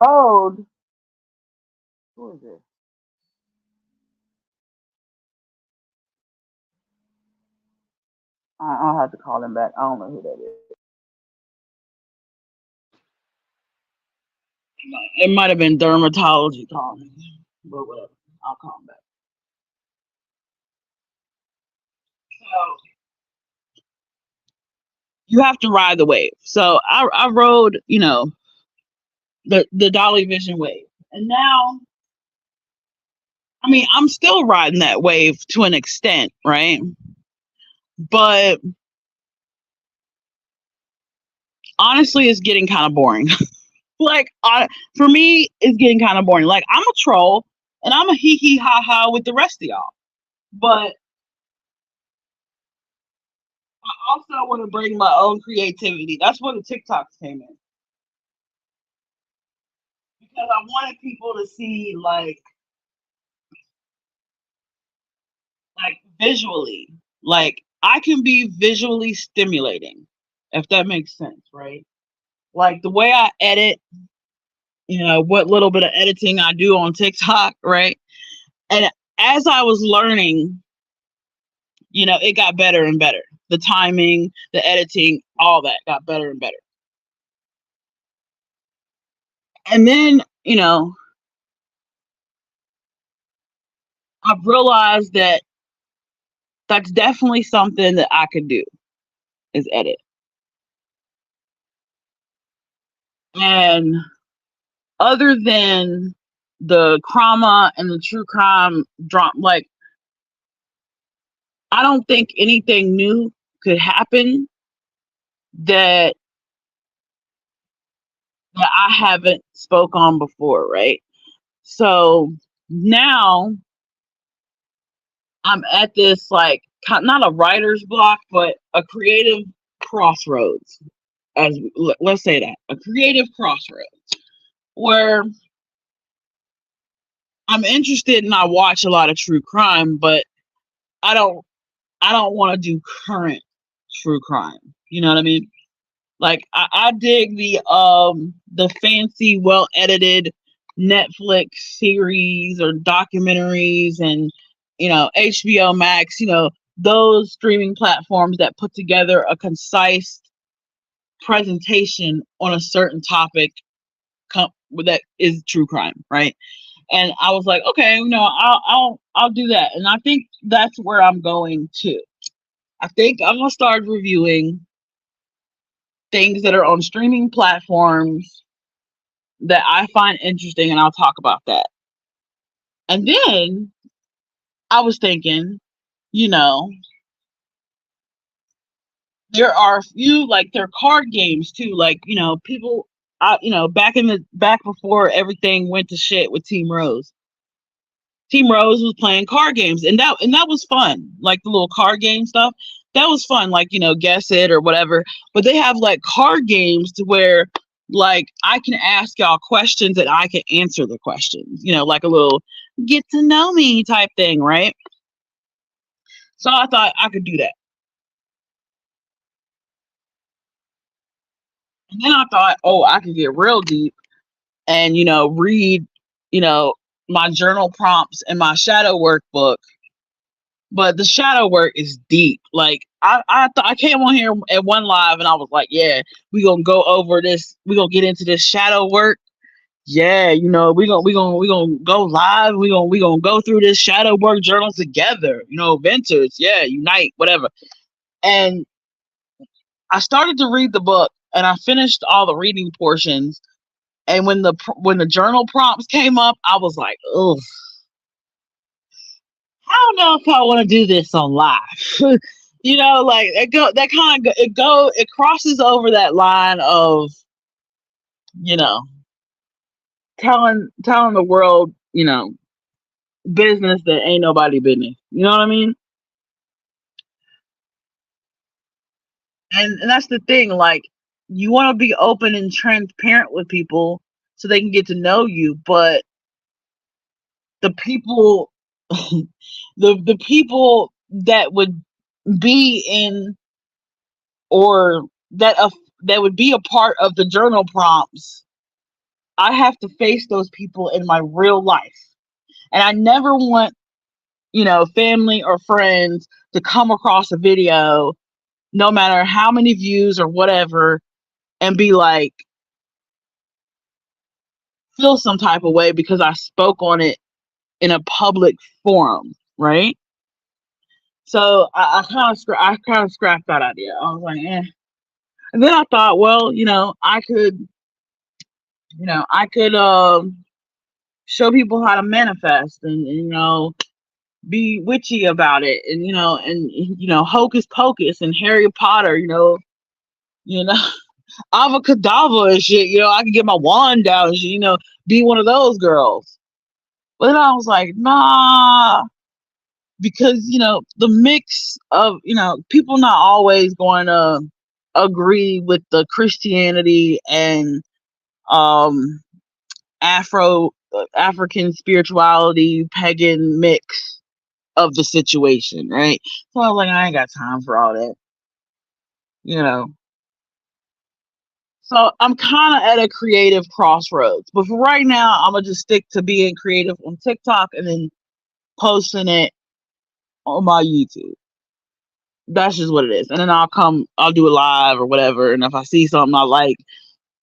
Speaker 1: road, who is this? I'll have to call him back. I don't know who that is. It might have been dermatology calling, but whatever. I'll call him back. So you have to ride the wave. So I rode, the Dolly Vision wave, and now, I mean, I'm still riding that wave to an extent, right? But honestly, it's getting kind of boring. Like, for me, it's getting kind of boring. Like, I'm a troll and I'm a hee hee ha ha with the rest of y'all, but I also want to bring my own creativity. That's where the TikToks came in, because I wanted people to see, like visually, like I can be visually stimulating, if that makes sense, right? Like the way I edit, what little bit of editing I do on TikTok, right? And as I was learning, it got better and better. The timing, the editing, all that got better and better. And then, I've realized that that's definitely something that I could do, is edit. And other than the drama and the true crime drama, like, I don't think anything new could happen that I haven't spoke on before, right? So now I'm at this, like, not a writer's block, but a creative crossroads. Let's say that, a creative crossroads where I'm interested and I watch a lot of true crime, but I don't I don't want to do current true crime. You know what I mean? Like, I dig the fancy, well edited Netflix series or documentaries, and HBO Max, those streaming platforms that put together a concise presentation on a certain topic that is true crime, right? And I was like, okay, I'll do that. And I think that's where I'm going to. I think I'm gonna start reviewing things that are on streaming platforms that I find interesting, and I'll talk about that. And then I was thinking, you know, there are a few, like, there are card games too. Like, people, back before everything went to shit with Team Rose. Team Rose was playing card games, and that was fun. Like the little card game stuff, that was fun. Like, guess it or whatever. But they have like card games to where, like, I can ask y'all questions and I can answer the questions. Like a little get to know me type thing, right? So I thought I could do that, and then I thought, oh, I could get real deep and read, you know, my journal prompts and my shadow workbook. But the shadow work is deep. Like, I came on here at one live and I was like, yeah, we gonna go over this. We gonna get into this shadow work. Yeah, we gonna go live. We gonna go through this shadow work journal together. Ventures. Yeah, unite, whatever. And I started to read the book and I finished all the reading portions. And when the journal prompts came up, I was like, oh, I don't know if I want to do this on live. Like it crosses over that line of, you know, telling the world, business that ain't nobody business. You know what I mean? And that's the thing, like, you want to be open and transparent with people so they can get to know you, but the people the people that would be in, or that would be a part of the journal prompts, I have to face those people in my real life. And I never want, family or friends to come across a video no matter how many views or whatever, and be like, feel some type of way because I spoke on it in a public forum, right? So I kind of scrapped that idea. I was like, eh. And then I thought, well, I could show people how to manifest and be witchy about it, and hocus pocus and Harry Potter, you know, avacadabra and shit. I can get my wand out and shit, be one of those girls. But then I was like, nah, because the mix of people not always going to agree with the Christianity and um African spirituality pagan mix of the situation, right? So I was like, I ain't got time for all that, you know. So I'm kind of at a creative crossroads. But for right now, I'm gonna just stick to being creative on TikTok and then posting it on my YouTube. That's just what it is. And then I'll do a live or whatever. And if I see something I like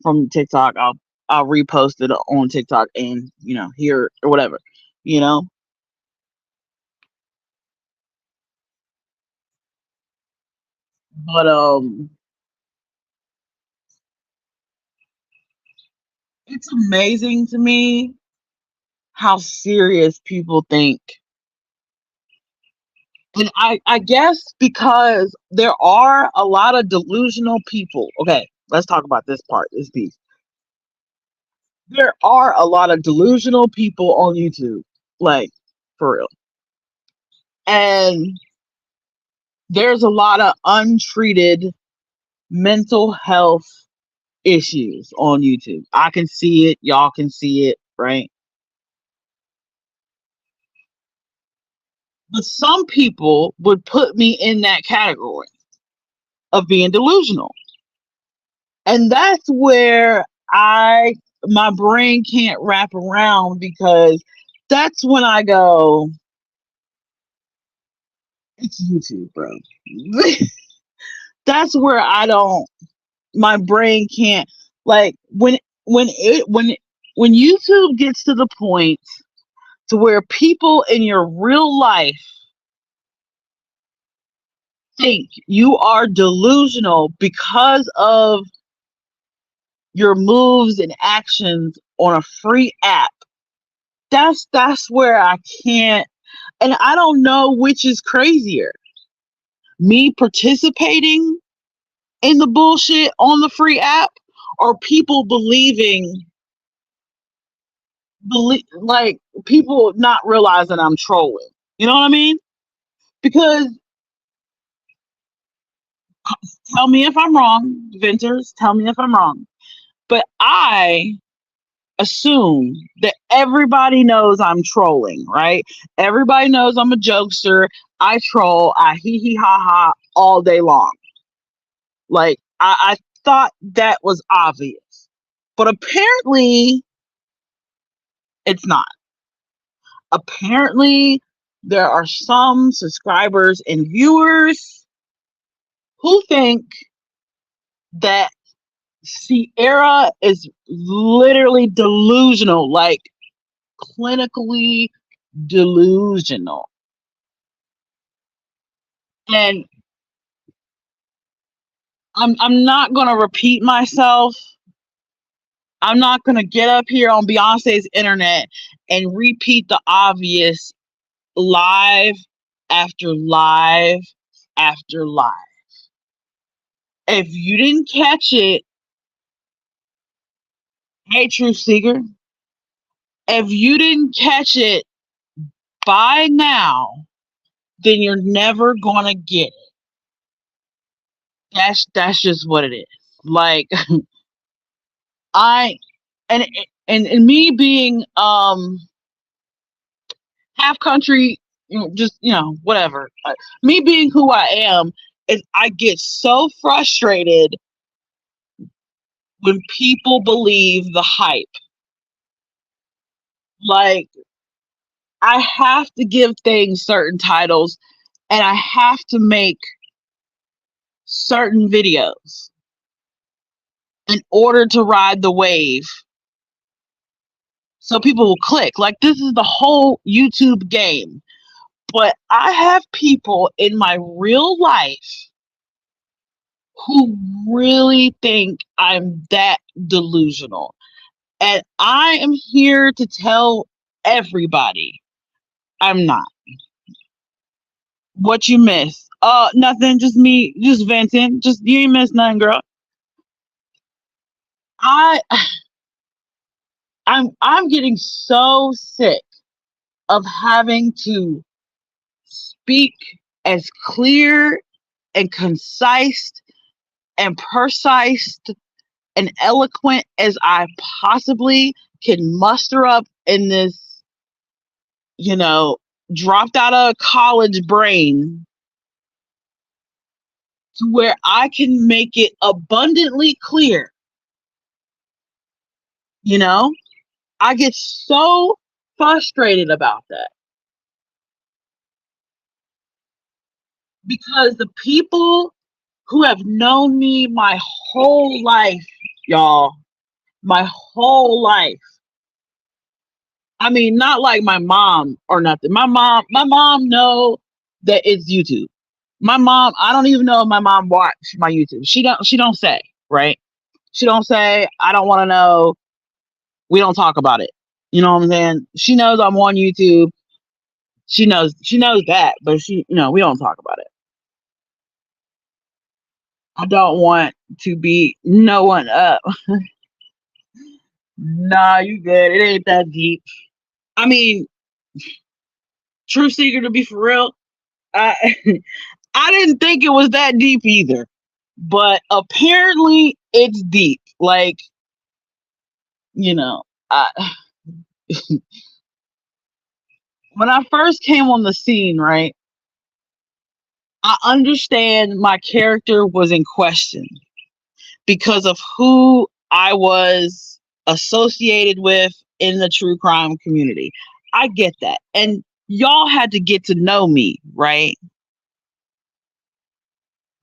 Speaker 1: from TikTok, I'll repost it on TikTok and here or whatever, you know. But it's amazing to me how serious people think. And I guess because there are a lot of delusional people. Okay, let's talk about this piece. There are a lot of delusional people on YouTube, like for real. And there's a lot of untreated mental health issues on YouTube. I can see it, y'all can see it, right? But some people would put me in that category of being delusional. And that's where my brain can't wrap around, because that's when I go, it's YouTube, bro. That's where my brain can't, like, when YouTube gets to the point to where people in your real life think you are delusional because of your moves and actions on a free app. That's where I can't, and I don't know which is crazier. Me participating in the bullshit on the free app, or people like people not realizing I'm trolling. You know what I mean? Because, tell me if I'm wrong, Venters, tell me if I'm wrong. But I assume that everybody knows I'm trolling, right? Everybody knows I'm a jokester. I troll, I hee hee ha ha all day long. Like, I thought that was obvious. But apparently it's not. Apparently there are some subscribers and viewers who think that Sierra is literally delusional, like clinically delusional. And I'm not gonna repeat myself. I'm not gonna get up here on Beyonce's internet and repeat the obvious live after live after live. If you didn't catch it, hey Truth Seeker, if you didn't catch it by now, then you're never gonna get it. That's just what it is. Like, I and me being half country, just whatever. Me being who I am, is I get so frustrated when people believe the hype. Like, I have to give things certain titles, and I have to make certain videos in order to ride the wave. So people will click. Like, this is the whole YouTube game. But I have people in my real life who really think I'm that delusional. And I am here to tell everybody I'm not. What you miss? Nothing, just me, just venting. Just you ain't miss nothing, girl. I I'm getting so sick of having to speak as clear and concise and precise and eloquent as I possibly can muster up in this, dropped out of college brain, to where I can make it abundantly clear. I get so frustrated about that because the people who have known me my whole life, y'all, my whole life. I mean, not like my mom or nothing. My mom know that it's YouTube. My mom, I don't even know if my mom watched my YouTube. She don't say, right? She don't say, I don't want to know. We don't talk about it. You know what I'm saying? She knows I'm on YouTube. She knows that, but we don't talk about it. I don't want to be no one up. Nah, you good. It ain't that deep. I mean, True Seeker, to be for real, I I didn't think it was that deep either. But apparently it's deep. Like, I when I first came on the scene, right, I understand my character was in question because of who I was associated with in the true crime community. I get that. And y'all had to get to know me, right?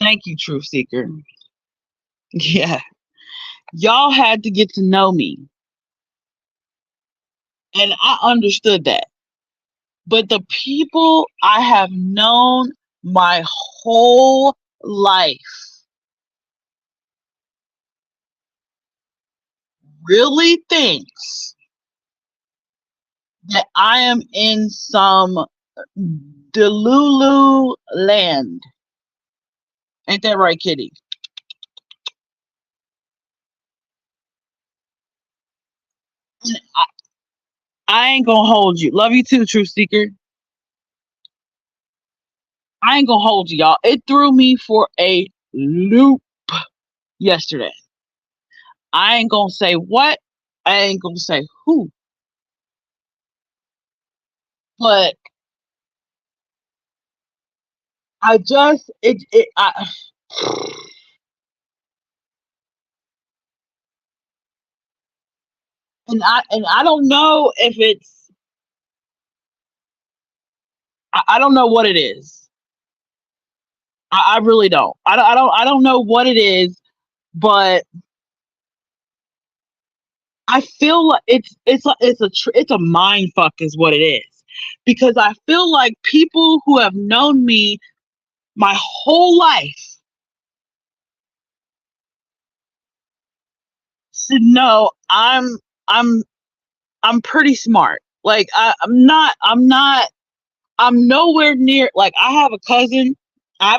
Speaker 1: Thank you, Truth Seeker. Yeah. Y'all had to get to know me. And I understood that. But the people I have known my whole life really thinks that I am in some Delulu land. Ain't that right, Kitty? And I ain't gonna hold you. Love you too, Truth Seeker. I ain't gonna hold you, y'all. It threw me for a loop yesterday. I ain't gonna say what. I ain't gonna say who. But I just it I don't know if it's I don't know what it is. I really don't. I don't know what it is, but I feel like it's a mind fuck is what it is, because I feel like people who have known me my whole life should know I'm I'm pretty smart. Like I'm nowhere near, like, I have a cousin. I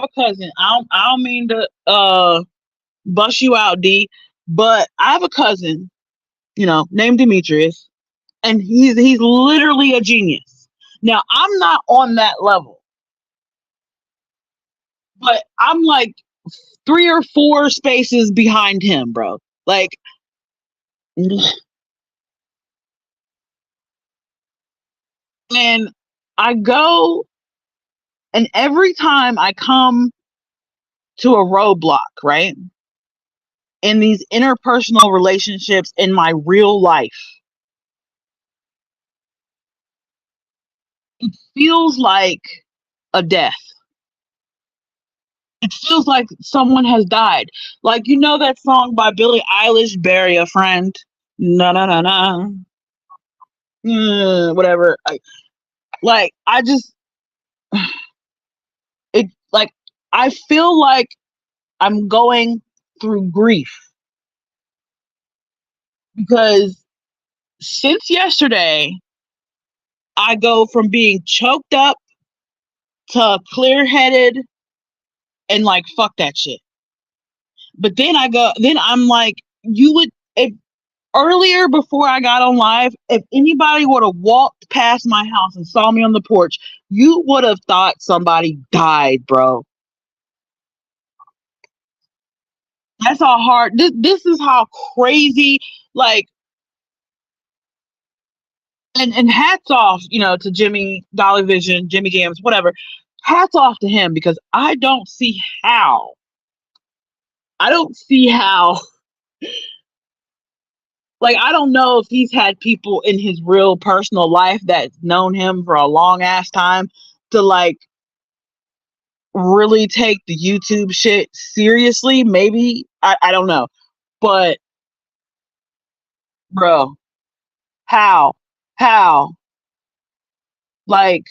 Speaker 1: don't mean to bust you out, D, but I have a cousin, named Demetrius, and he's literally a genius. Now, I'm not on that level, but I'm like 3 or 4 spaces behind him, bro. Like, and I go, and every time I come to a roadblock, right, in these interpersonal relationships in my real life, it feels like a death. It feels like someone has died. Like, you know that song by Billie Eilish, Bury a Friend? No, no, no, no. Whatever. Like, I just, it, like, I feel like I'm going through grief because since yesterday, I go from being choked up to clear headed and like, fuck that shit. But then I'm like, you would, if earlier before I got on live, if anybody would have walked past my house and saw me on the porch, you would have thought somebody died, bro. That's how hard this is how crazy, like, and hats off, to Jimmy Dolly Vision, Jimmy Jams, whatever. Hats off to him because I don't see how, like, I don't know if he's had people in his real personal life that's known him for a long ass time to like really take the YouTube shit seriously. Maybe I don't know, but bro, how, how, like,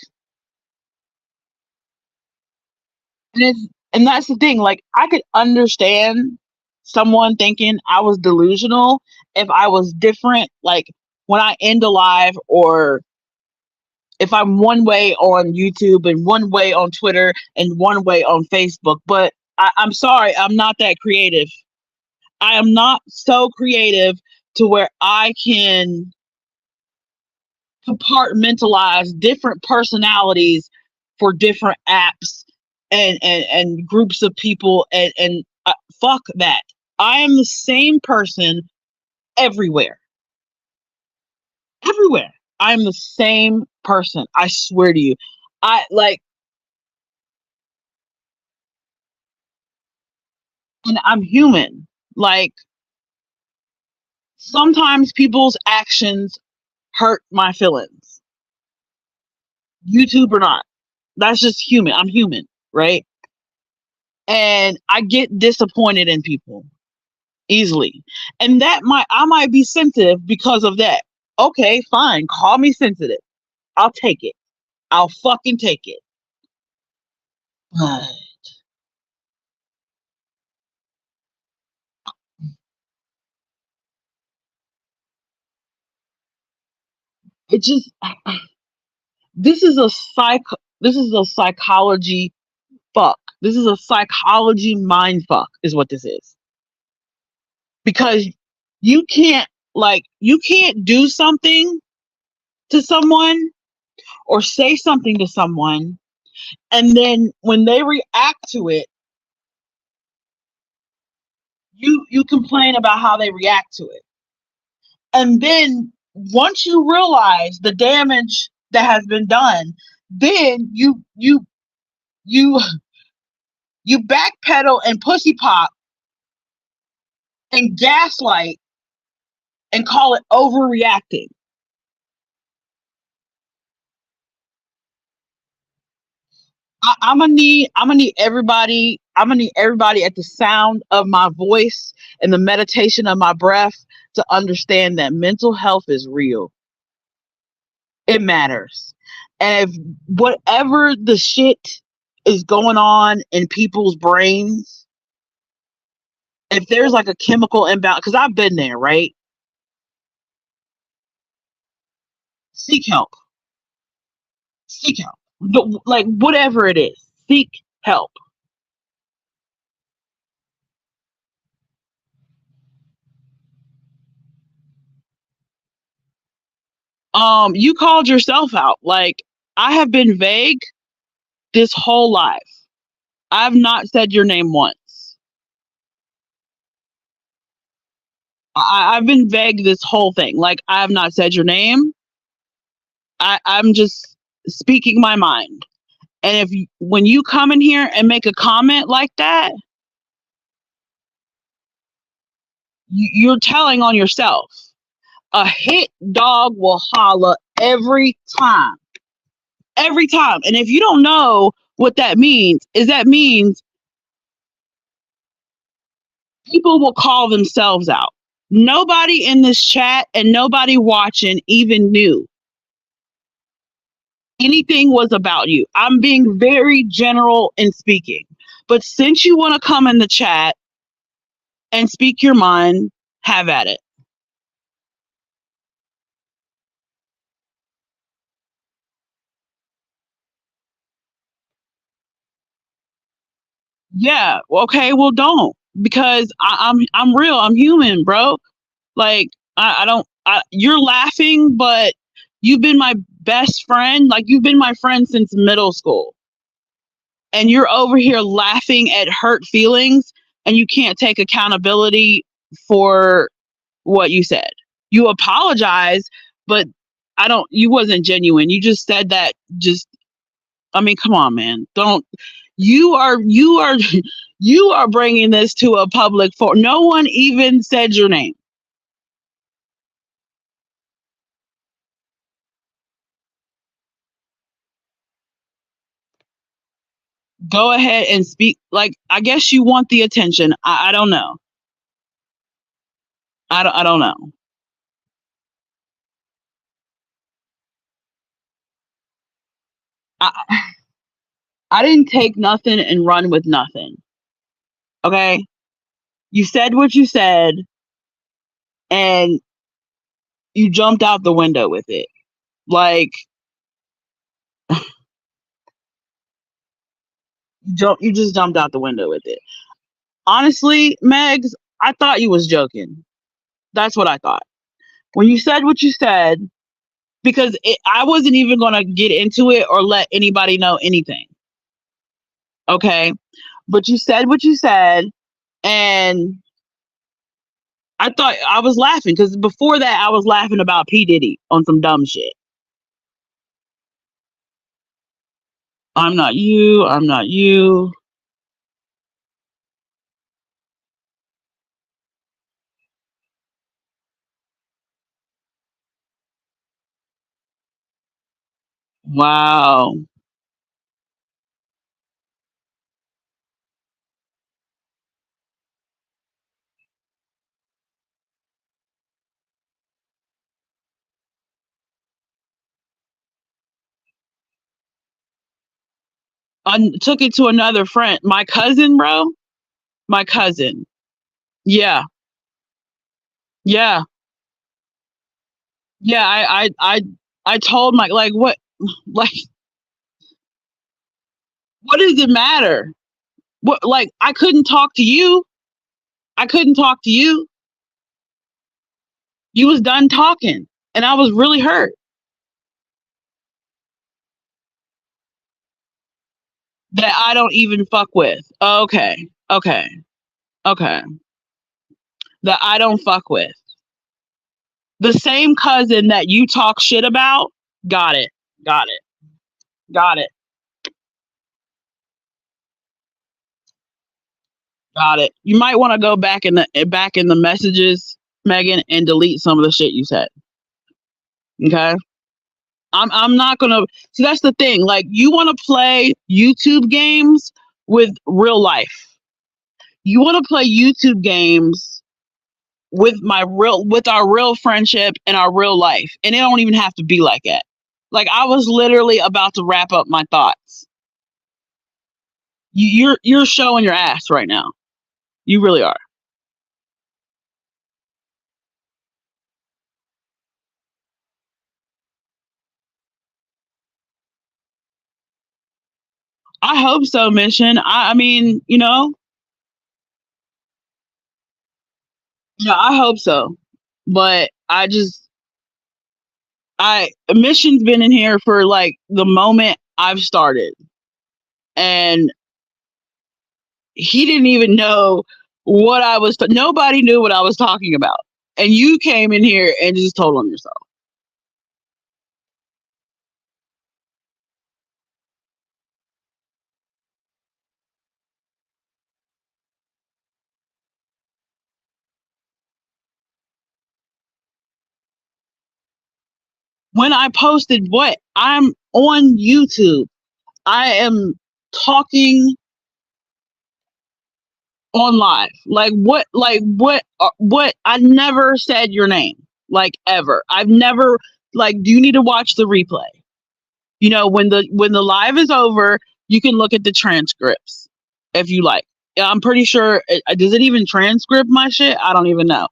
Speaker 1: and it's and that's the thing. Like, I could understand someone thinking I was delusional if I was different. Like when I end a live or if I'm one way on YouTube and one way on Twitter and one way on Facebook. But I'm sorry, I'm not that creative. I am not so creative to where I can compartmentalize different personalities for different apps and groups of people and fuck that. I am the same person everywhere. Everywhere. I am the same person. I swear to you. I like and I'm human. Like sometimes people's actions hurt my feelings. YouTube or not. That's just human. I'm human, right? And I get disappointed in people easily. And I might be sensitive because of that. Okay, fine. Call me sensitive. I'll take it. I'll fucking take it. But it just this is a psychology fuck. This is a psychology mind fuck is what this is. Because you can't do something to someone or say something to someone and then when they react to it you complain about how they react to it. And then once you realize the damage that has been done, then you you backpedal and pussy pop and gaslight and call it overreacting. I'm gonna need everybody. I'm gonna need everybody at the sound of my voice and the meditation of my breath to understand that mental health is real. It matters. And if whatever the shit is going on in people's brains, if there's like a chemical imbalance, because I've been there, right? Seek help. Seek help. Like whatever it is, seek help. You called yourself out. Like I have been vague this whole life. I've not said your name once. I've been vague this whole thing. Like I have not said your name. I'm just speaking my mind. And when you come in here and make a comment like that, you're telling on yourself. A hit dog will holler every time. Every time. And if you don't know what that means, is that means People will call themselves out. Nobody in this chat and nobody watching even knew anything was about you. I'm being very general in speaking. But since you want to come in the chat and speak your mind, have at it. Yeah, okay, well don't. Because I'm real, I'm human, bro. Like I don't you're laughing, but you've been my best friend. Like you've been my friend since middle school. And you're over here laughing at hurt feelings and you can't take accountability for what you said. You apologize, but you wasn't genuine. You just said that just I mean, come on, man. Don't you are you are bringing this to a public for no one even said your name. Go ahead and speak. Like, I guess you want the attention. I don't know. I don't know. I, I didn't take nothing and run with nothing. Okay. You said what you said and you jumped out the window with it. Like, you just jumped out the window with it. Honestly, Megs, I thought you was joking. That's what I thought. When you said what you said, because I wasn't even going to get into it or let anybody know anything. Okay. But you said what you said, and I thought I was laughing because before that, I was laughing about P. Diddy on some dumb shit. I'm not you. I'm not you. Wow. I took it to another friend. My cousin, bro. My cousin. Yeah. Yeah. Yeah. I told my, like, what, like, what does it matter? What, like, I couldn't talk to you. I couldn't talk to you. You was done talking. And I was really hurt that I don't even fuck with. Okay. Okay. Okay. That I don't fuck with. The same cousin that you talk shit about, got it. Got it. Got it. Got it. You might want to go back in the messages, Megan, and delete some of the shit you said. Okay? I'm not gonna see that's the thing. Like you wanna play YouTube games with real life. You wanna play YouTube games with our real friendship and our real life. And it don't even have to be like that. Like I was literally about to wrap up my thoughts. You're showing your ass right now. You really are. I hope so, Mission. I mean, yeah, I hope so. But I Mission's been in here for like the moment I've started, and he didn't even know what I was. Nobody knew what I was talking about, and you came in here and just told on yourself. When I posted what I'm on YouTube, I am talking on live. What I never said your name, like, ever. I've never, like, do you need to watch the replay? When the live is over, you can look at the transcripts if you like. Yeah, I'm pretty sure does it even transcript my shit? I don't even know.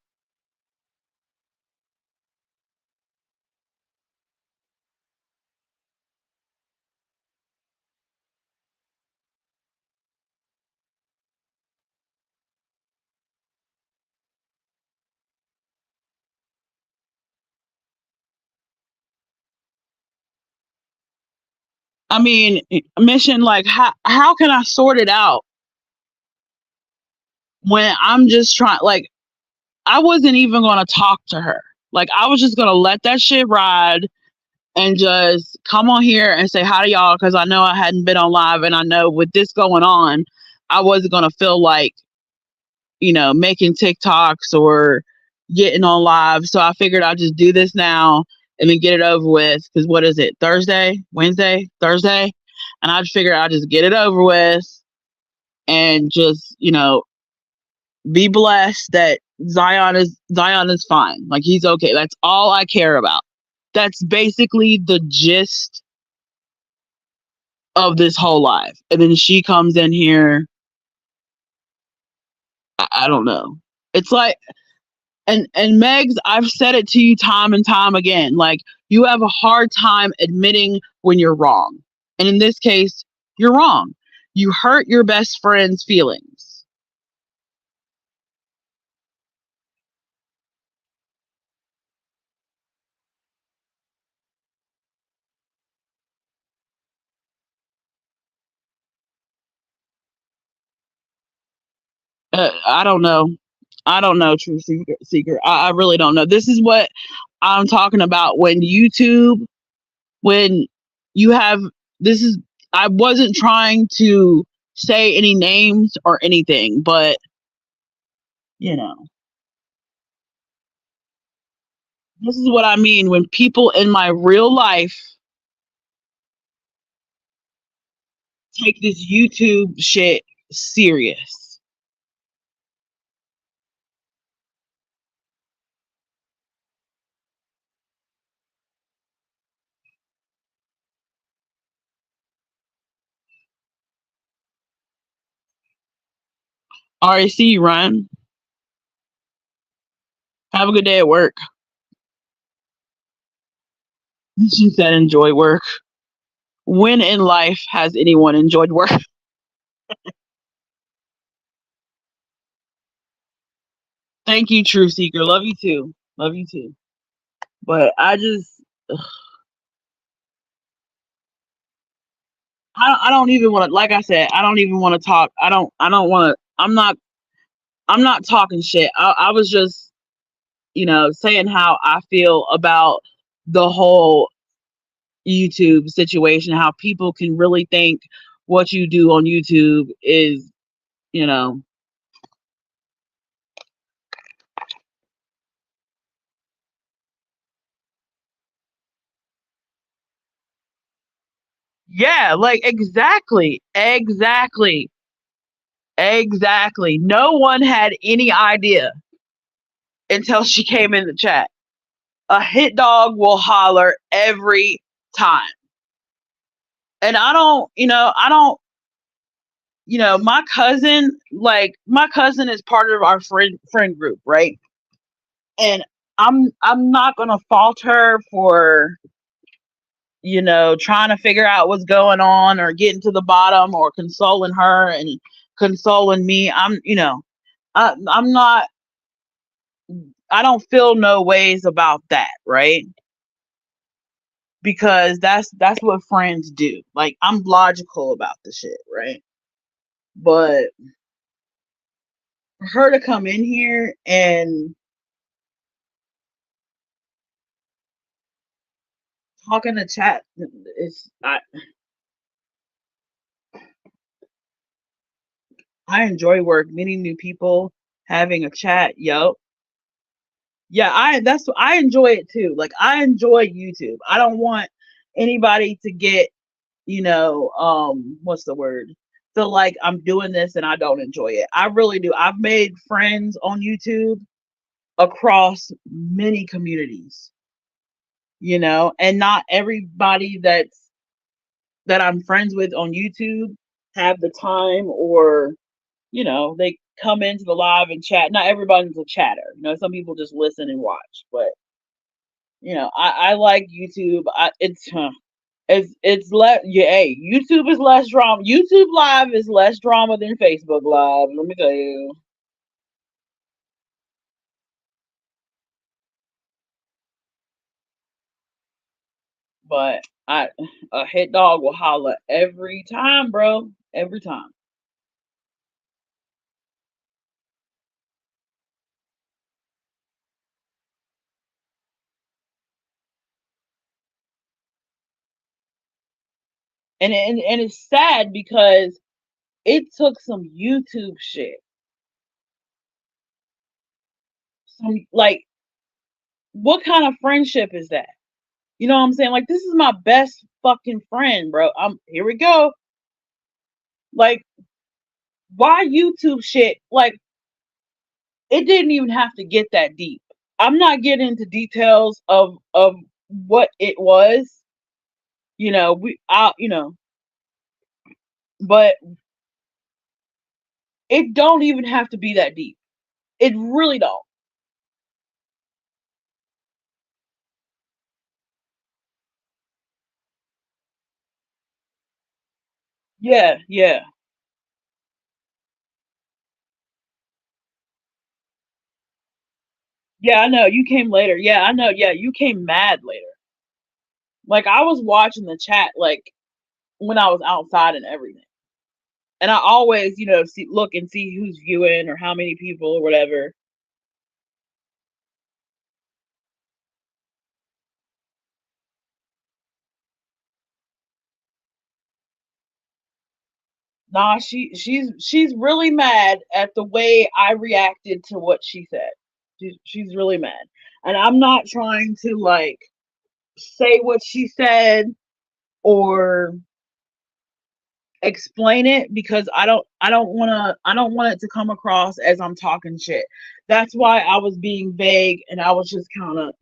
Speaker 1: I mean, mission, like, how can I sort it out when I'm just trying, like, I wasn't even going to talk to her. Like, I was just going to let that shit ride and just come on here and say hi to y'all, because I know I hadn't been on live, and I know with this going on, I wasn't going to feel like, making TikToks or getting on live. So I figured I'd just do this now and then get it over with. Because what is it? Thursday, Wednesday, Thursday? And I just figured I'd just get it over with and just, be blessed that Zion is fine. Like, he's okay. That's all I care about. That's basically the gist of this whole life. And then she comes in here. I don't know. It's like, and Megs, I've said it to you time and time again. Like, you have a hard time admitting when you're wrong. And in this case, you're wrong. You hurt your best friend's feelings. I don't know. I don't know, True Seeker. I really don't know. This is what I'm talking about when when you have, this is, I wasn't trying to say any names or anything, but, you know, this is what I mean when people in my real life take this YouTube shit serious. RAC, Ryan. Have a good day at work. She said, enjoy work. When in life has anyone enjoyed work? Thank you, True Seeker. Love you too. Love you too. But I don't even want to, like I said, I don't even want to talk. I don't want to, I'm not talking shit. I was just, saying how I feel about the whole YouTube situation, how people can really think what you do on YouTube is, you know, yeah, like, exactly. No one had any idea until she came in the chat. A hit dog will holler every time. And my cousin is part of our friend group, right? And I'm not gonna fault her for, trying to figure out what's going on or getting to the bottom or consoling her and consoling me. I'm not, I don't feel no ways about that, right? Because that's what friends do. Like, I'm logical about the shit, right? But for her to come in here and talk in the chat, I enjoy work, meeting new people, having a chat. Yo, yeah, I enjoy it too. Like, I enjoy YouTube. I don't want anybody to get, what's the word? feel like I'm doing this and I don't enjoy it. I really do. I've made friends on YouTube across many communities, and not everybody that I'm friends with on YouTube have the time, or they come into the live and chat. Not everybody's a chatter. Some people just listen and watch. But I like YouTube. It's less. Yeah, hey, YouTube is less drama. YouTube Live is less drama than Facebook Live. Let me tell you. But a hit dog will holler every time, bro. Every time. And it's sad because it took some YouTube shit. Some, like, what kind of friendship is that? You know what I'm saying? Like, this is my best fucking friend, bro. Here we go. Like, why YouTube shit? Like, it didn't even have to get that deep. I'm not getting into details of what it was. But it don't even have to be that deep. It really don't. Yeah, yeah. Yeah, I know. You came later. Yeah, I know. Yeah, you came mad later. Like, I was watching the chat, like, when I was outside and everything. And I always, look and see who's viewing or how many people or whatever. Nah, she's really mad at the way I reacted to what she said. She's really mad. And I'm not trying to, like, say what she said or explain it, because I don't want it to come across as I'm talking shit. That's why I was being vague, and I was just kind of,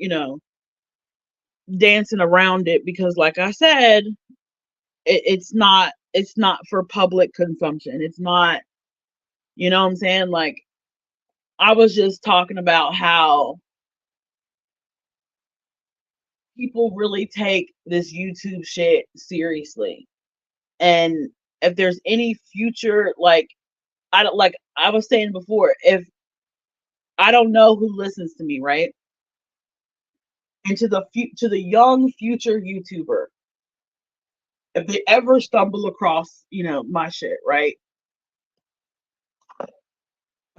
Speaker 1: dancing around it, because, like I said, it's not for public consumption. It's not, you know what I'm saying? Like, I was just talking about how people really take this YouTube shit seriously. And if there's any future, like, I don't, like I was saying before, if I don't know who listens to me, right? And to the young future YouTuber, if they ever stumble across, my shit, right?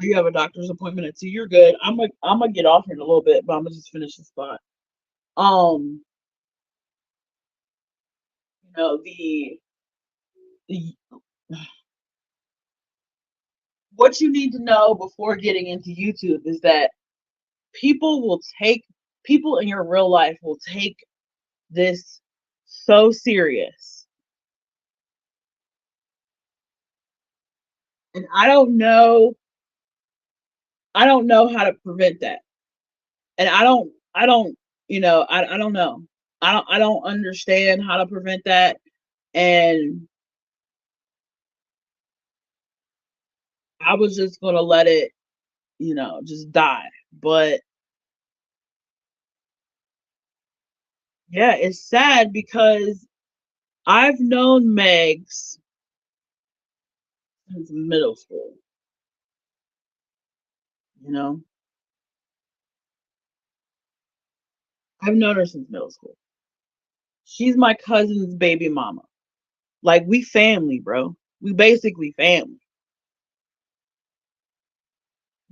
Speaker 1: You have a doctor's appointment at 2. You're good. I'm gonna get off here in a little bit, but I'm gonna just finish the spot. Um, the what you need to know before getting into YouTube is that people will take people in your real life will take this so serious. And I don't know how to prevent that. And I don't I don't know. I don't understand how to prevent that. And I was just gonna let it, just die. But yeah, it's sad because I've known Megs since middle school, you know? I've known her since middle school. She's my cousin's baby mama. Like, we family, bro. We basically family.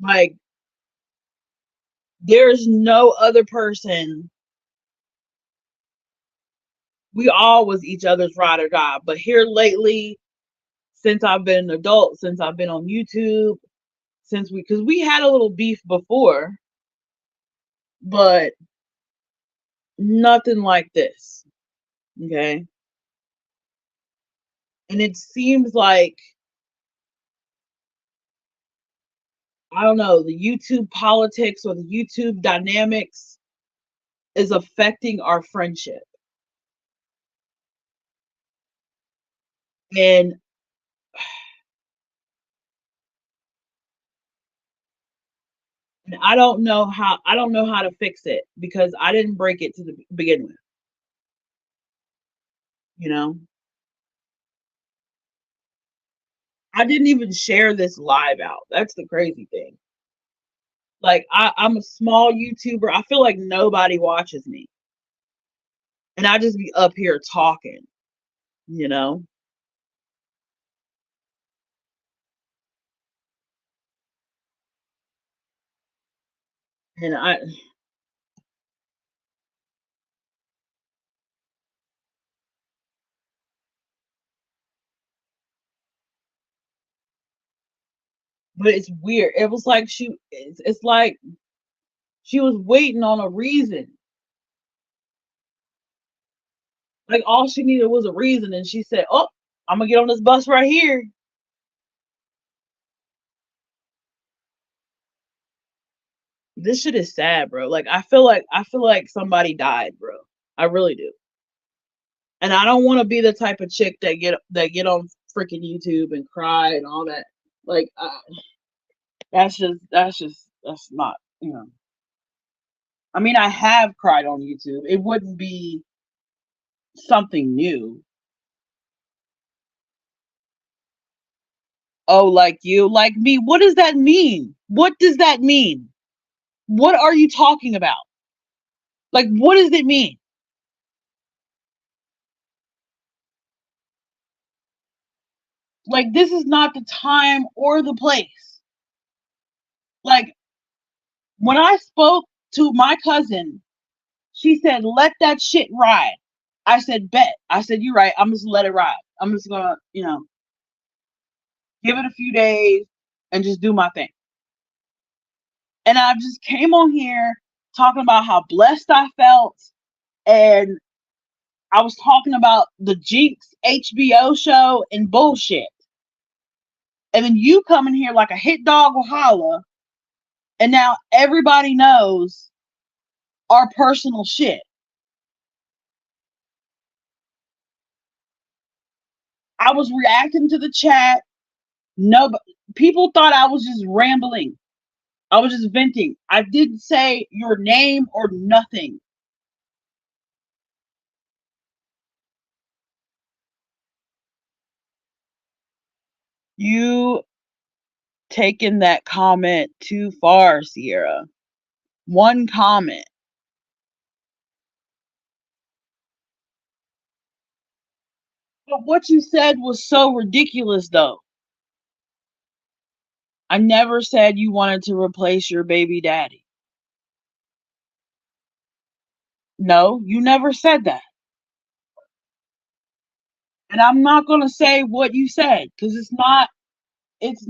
Speaker 1: Like, there's no other person. We all was each other's ride or die. But here lately, since I've been an adult, since I've been on YouTube, because we had a little beef before, but nothing like this. Okay. And it seems like I don't know, the YouTube politics or the YouTube dynamics is affecting our friendship. And I don't know how to fix it because I didn't break it to the begin with, you know? I didn't even share this live out. That's the crazy thing. Like I'm a small YouTuber. I feel like nobody watches me. And I just be up here talking, you know? And but it's weird. It was like it's like she was waiting on a reason. Like all she needed was a reason, and she said, "Oh, I'm gonna get on this bus right here." This shit is sad, bro. Like I feel like somebody died, bro. I really do. And I don't want to be the type of chick that get on freaking YouTube and cry and all that. Like that's not, you know. I mean, I have cried on YouTube. It wouldn't be something new. Oh, like you, like me. What does that mean? What does that mean? What are you talking about? Like, what does it mean? Like, this is not the time or the place. Like, when I spoke to my cousin, she said, let that shit ride. I said, bet. I said, you're right. I'm just let it ride. I'm just gonna, you know, give it a few days and just do my thing. And I just came on here talking about how blessed I felt. And I was talking about the Jinx HBO show and bullshit. And then you come in here like a hit dog will holler. And now everybody knows our personal shit. I was reacting to the chat. No, people thought I was just rambling. I was just venting. I didn't say your name or nothing. You taken that comment too far, Sierra. One comment. But what you said was so ridiculous, though. I never said you wanted to replace your baby daddy. No, you never said that. And I'm not going to say what you said because it's not, it's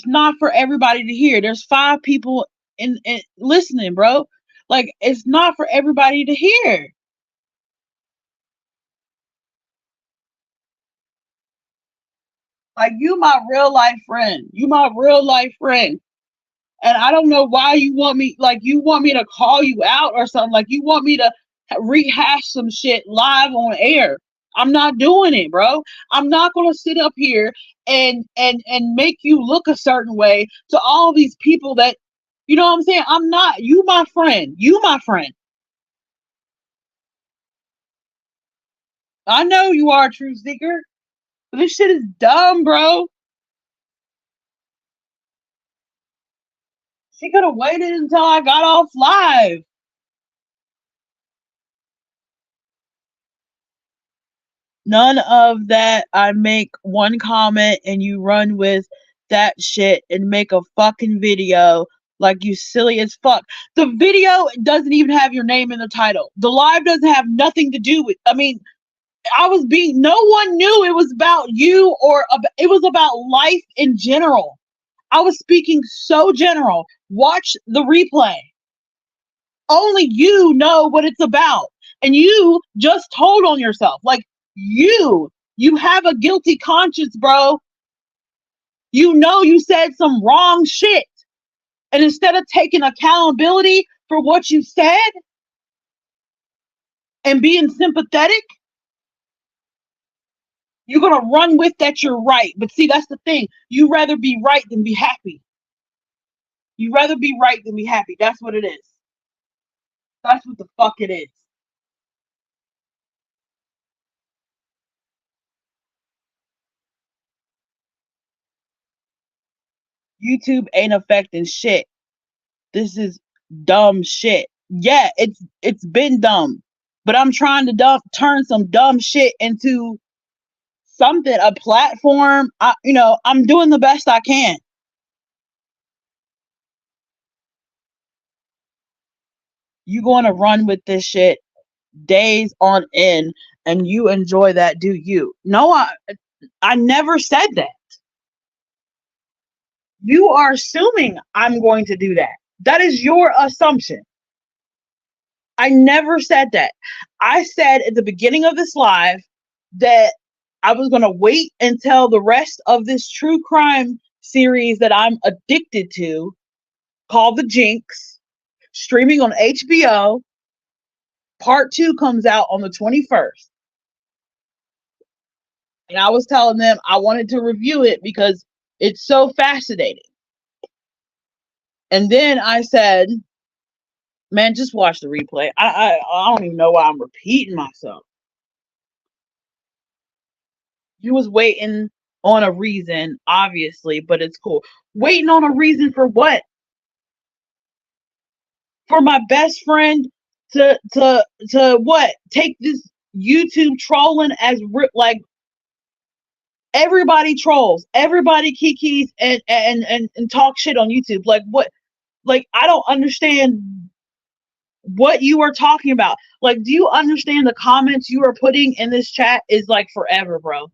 Speaker 1: not for everybody to hear. There's 5 people in listening, bro. Like, it's not for everybody to hear. Like, you my real life friend. You my real life friend. And I don't know why you want me, like, you want me to call you out or something. Like, you want me to rehash some shit live on air. I'm not doing it, bro. I'm not going to sit up here and make you look a certain way to all these people that, you know what I'm saying? I'm not. You my friend. You my friend. I know you are a truth seeker. But this shit is dumb, bro. She could have waited until I got off live. None of that. I make one comment and you run with that shit and make a fucking video like you silly as fuck. The video doesn't even have your name in the title. The live doesn't have nothing to do with. I mean, no one knew it was about you or it was about life in general. I was speaking so general. Watch the replay. Only you know what it's about. And you just told on yourself. Like, you have a guilty conscience, bro. You know you said some wrong shit. And instead of taking accountability for what you said and being sympathetic, you're going to run with that you're right. But see, that's the thing. You rather be right than be happy. You rather be right than be happy. That's what it is. That's what the fuck it is. YouTube ain't affecting shit. This is dumb shit. Yeah, it's been dumb. But I'm trying to turn some dumb shit into something, a platform. I'm doing the best I can. You going to run with this shit days on end, and you enjoy that, do you? No, I never said that. You are assuming I'm going to do that. That is your assumption. I never said that. I said at the beginning of this live that I was going to wait until the rest of this true crime series that I'm addicted to, called The Jinx, streaming on HBO. Part 2 comes out on the 21st. And I was telling them I wanted to review it because it's so fascinating. And then I said, man, just watch the replay. I don't even know why I'm repeating myself. You was waiting on a reason, obviously, but it's cool. Waiting on a reason for what? For my best friend to what? Take this YouTube trolling as like everybody trolls, everybody kikis and talk shit on YouTube. Like what? Like I don't understand what you are talking about. Like, do you understand the comments you are putting in this chat is like forever, bro?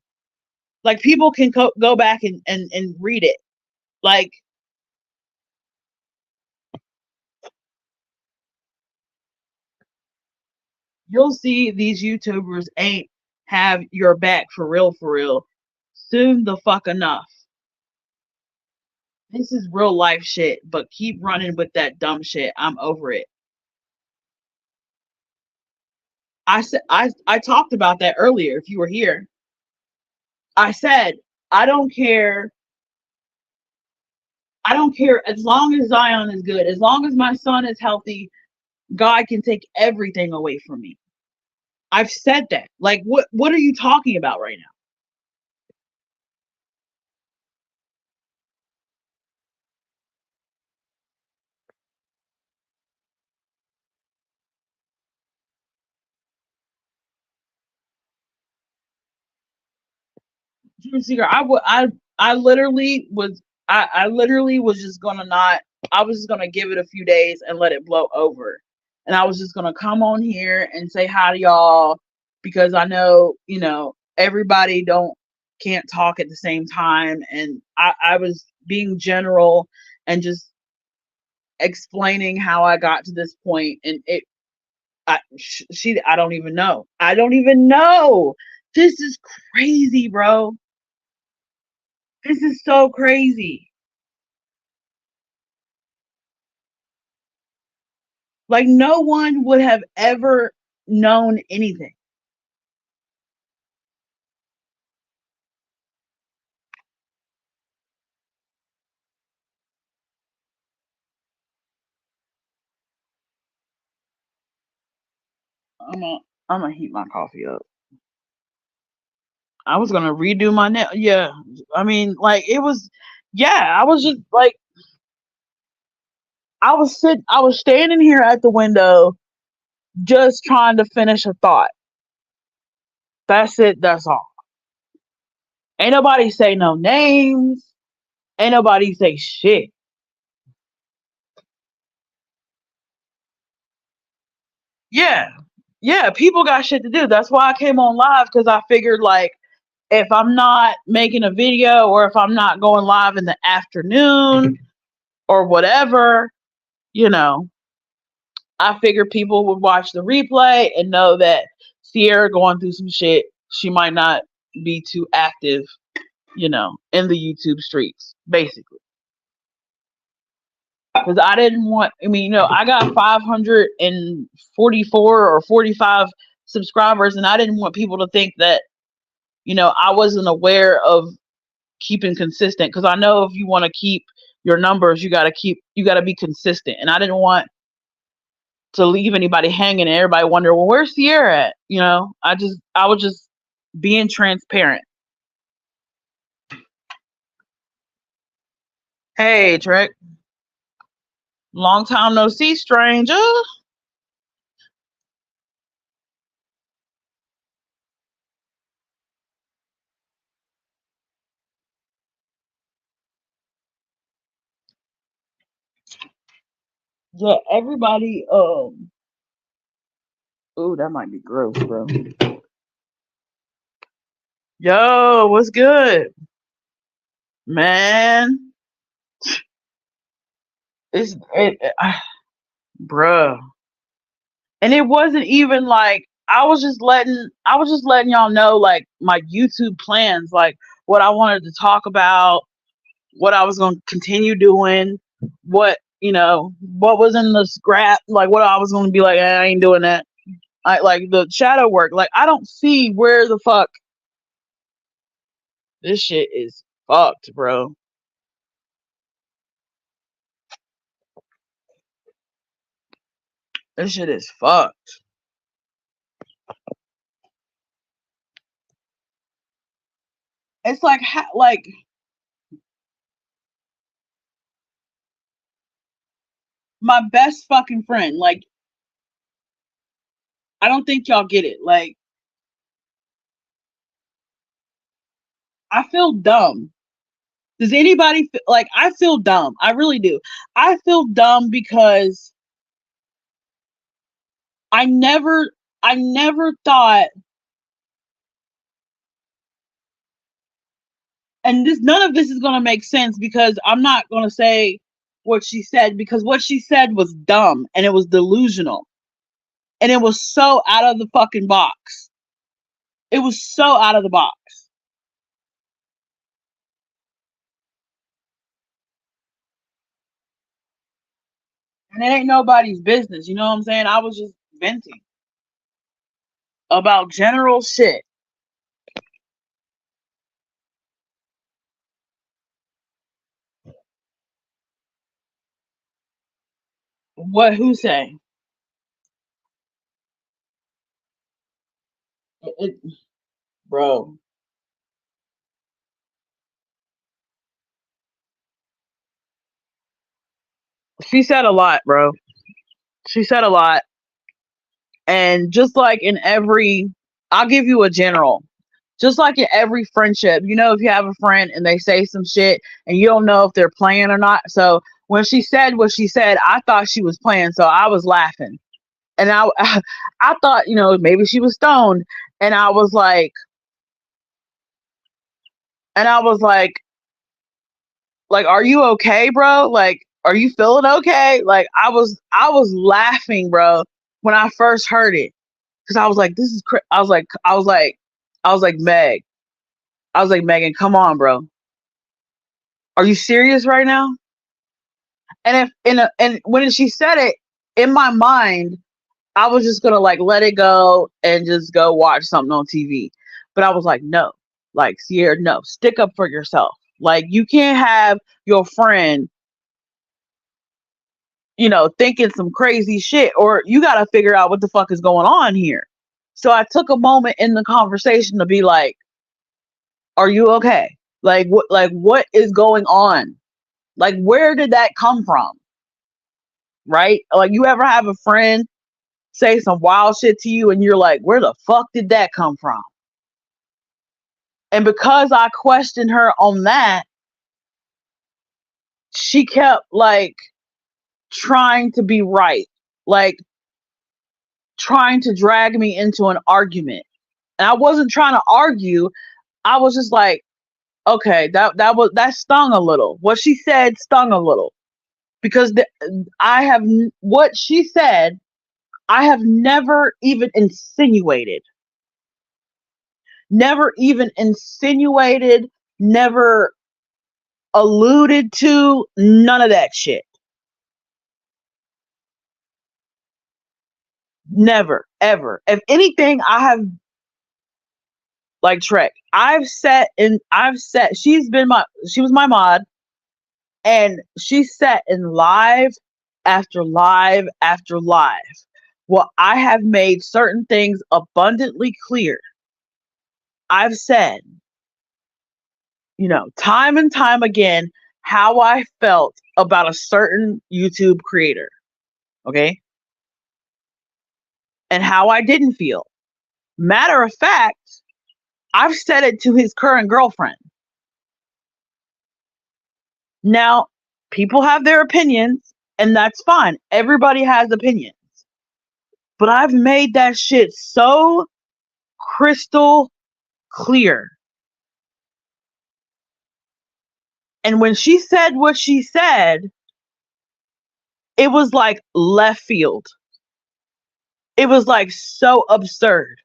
Speaker 1: Like people can go back and read it. Like you'll see these YouTubers ain't have your back for real, for real. Soon the fuck enough. This is real life shit, but keep running with that dumb shit. I'm over it. I said I talked about that earlier if you were here. I said I don't care. I don't care as long as Zion is good, as long as my son is healthy, God can take everything away from me. I've said that. Like what are you talking about right now? Drew Seeger, I literally was I literally was just gonna not I was just gonna give it a few days and let it blow over. And I was just gonna come on here and say hi to y'all because I know, everybody don't can't talk at the same time. And I was being general and just explaining how I got to this point and I don't even know. I don't even know. This is crazy, bro. This is so crazy. Like no one would have ever known anything. I'm gonna I'm gonna heat my coffee up. I was gonna redo my nail. Yeah, I mean, like it was. Yeah, I was just like I was standing here at the window, just trying to finish a thought. That's it. That's all. Ain't nobody say no names. Ain't nobody say shit. Yeah, yeah. People got shit to do. That's why I came on live because I figured like if I'm not making a video or if I'm not going live in the afternoon or whatever, you know, I figured people would watch the replay and know that Sierra going through some shit. She might not be too active in the YouTube streets, basically. Because I didn't want, I got 544 or 45 subscribers, and I didn't want people to think that, I wasn't aware of keeping consistent. Because I know if you want to keep your numbers, you got to be consistent. And I didn't want to leave anybody hanging and everybody wonder, well, where's Sierra at? I was just being transparent. Hey, Trek. Long time no see, stranger. Yeah, everybody. Ooh, that might be gross, bro. Yo, what's good, man? Bruh. And it wasn't even like I was just letting y'all know like my YouTube plans, like what I wanted to talk about, what I was going to continue doing, what was in the scrap, like what I was going to be like, I ain't doing that. I like the shadow work. Like I don't see where the fuck this shit is fucked, bro. This shit is fucked. It's like my best fucking friend. Like I don't think y'all get it. Like I feel dumb. Does anybody like I feel dumb? I really do. I feel dumb because I never I never thought, and this none of this is going to make sense because I'm not going to say what she said, because what she said was dumb and it was delusional and it was so out of the fucking box. It was so out of the box. And it ain't nobody's business. You know what I'm saying? I was just venting about general shit. What who say? It, bro. She said a lot, bro. She said a lot. And just like in every, I'll give you a general. Just like in every friendship, if you have a friend and they say some shit and you don't know if they're playing or not. So when she said what she said, I thought she was playing. So I was laughing. And I thought, maybe she was stoned. And I was like, are you okay, bro? Like, are you feeling okay? Like, I was laughing, bro, when I first heard it. Cause I was like, this is I was like, Meg. I was like, Megan, come on, bro. Are you serious right now? And when she said it, in my mind, I was just gonna like let it go and just go watch something on TV. But I was like, no, like Sierra, no, stick up for yourself. Like you can't have your friend, thinking some crazy shit, or you gotta figure out what the fuck is going on here. So I took a moment in the conversation to be like, are you okay? What is going on? Like where did that come from? Right? Like you ever have a friend say some wild shit to you and you're like, where the fuck did that come from? And because I questioned her on that, she kept like trying to be right, like trying to drag me into an argument. And I wasn't trying to argue. I was just like, okay, that stung a little. What she said stung a little because what she said, I have never even insinuated, never even insinuated, never alluded to none of that shit. Never, ever. If anything, I have, like Trek, she was my mod, and she sat in live after live after live. Well, I have made certain things abundantly clear. I've said, time and time again, how I felt about a certain YouTube creator. Okay. And how I didn't feel. Matter of fact, I've said it to his current girlfriend. Now, people have their opinions, and that's fine. Everybody has opinions. But I've made that shit so crystal clear. And when she said what she said, it was like left field. It was like so absurd.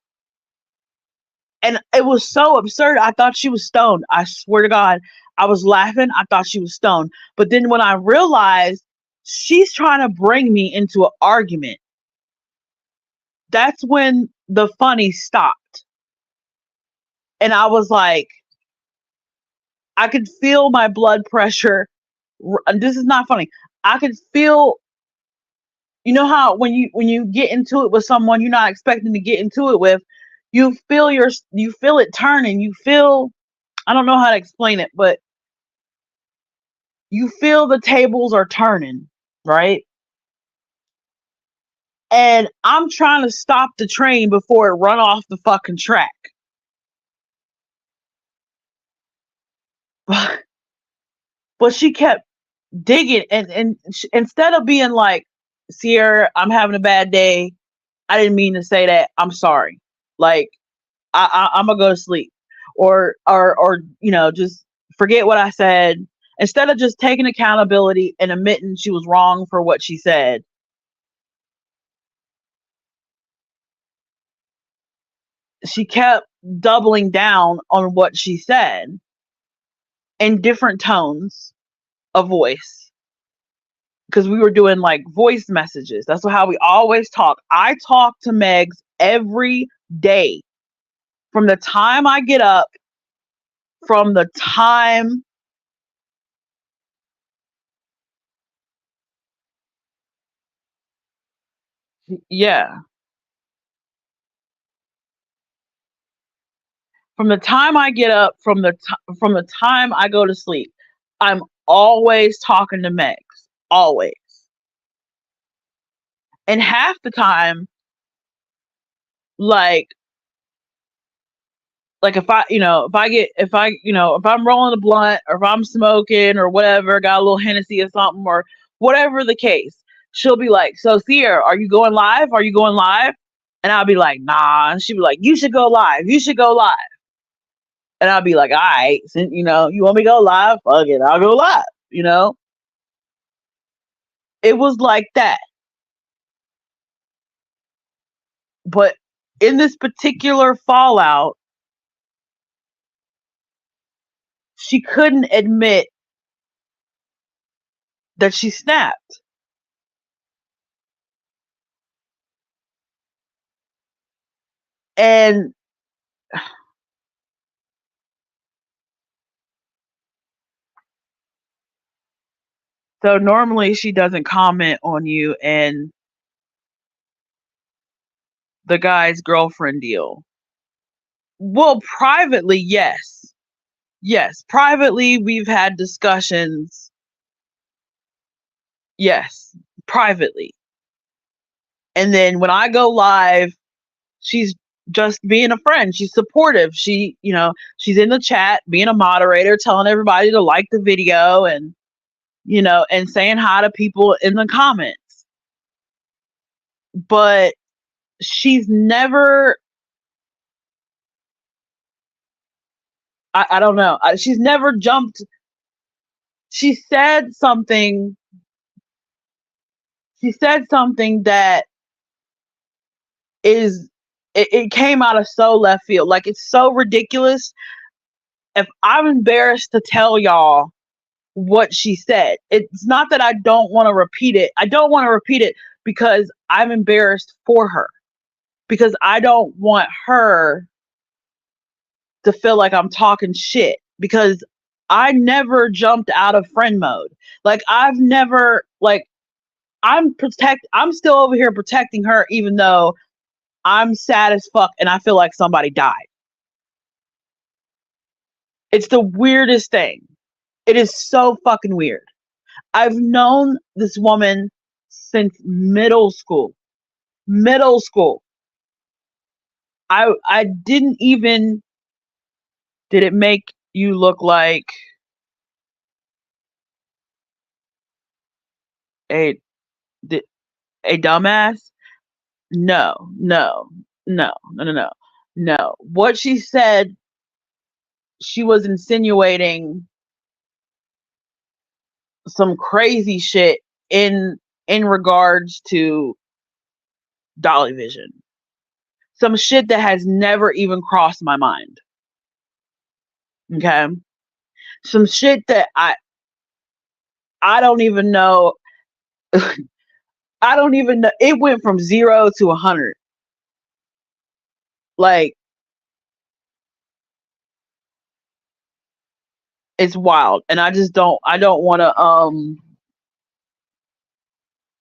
Speaker 1: And it was so absurd. I thought she was stoned. I swear to God, I was laughing. I thought she was stoned. But then when I realized she's trying to bring me into an argument, that's when the funny stopped. And I was like, I could feel my blood pressure. This is not funny. I could feel, you know how when you get into it with someone you're not expecting to get into it with, you feel it turning. You feel, I don't know how to explain it, but you feel the tables are turning, right? And I'm trying to stop the train before it run off the fucking track. But she kept digging, and instead of being like, Sierra, I'm having a bad day, I didn't mean to say that, I'm sorry, like I'm gonna go to sleep, or just forget what I said. Instead of just taking accountability and admitting she was wrong for what she said, she kept doubling down on what she said in different tones of voice, because we were doing like voice messages. That's how we always talk. I talk to Megs every day from the time I get up, from the time yeah, from the time I get up, from the time I go to sleep, I'm always talking to Megs, always. And half the time, like if I'm rolling a blunt, or if I'm smoking or whatever, got a little Hennessy or something, or whatever the case, she'll be like, so Sierra, are you going live? Are you going live? And I'll be like, nah. And she'll be like, you should go live. You should go live. And I'll be like, all right, since you want me to go live, fuck it, I'll go live. It was like that. But in this particular fallout, she couldn't admit that she snapped. And so normally she doesn't comment on you and the guy's girlfriend deal. Well, privately, yes. Yes, privately we've had discussions. Yes, privately. And then when I go live, she's just being a friend. She's supportive. She's in the chat, being a moderator, telling everybody to like the video, and and saying hi to people in the comments. But she's never, I don't know. She's never jumped. She said something. She said something that it came out of so left field. Like, it's so ridiculous. if I'm embarrassed to tell y'all what she said, it's not that I don't want to repeat it. I don't want to repeat it because I'm embarrassed for her, because I don't want her to feel like I'm talking shit, because I never jumped out of friend mode. Like I've never like I'm still over here protecting her even though I'm sad as fuck and I feel like somebody died. It's the weirdest thing. It is so fucking weird. I've known this woman since middle school. Middle school. I didn't even did it make you look like a a dumbass? No, no, no, no, no, no, no. What she said, she was insinuating some crazy shit in regards to Dolly Vision. Some shit that has never even crossed my mind. Okay? Some shit that I don't even know. I don't even know. It went from 0 to 100. Like it's wild, and I just don't. I don't want to.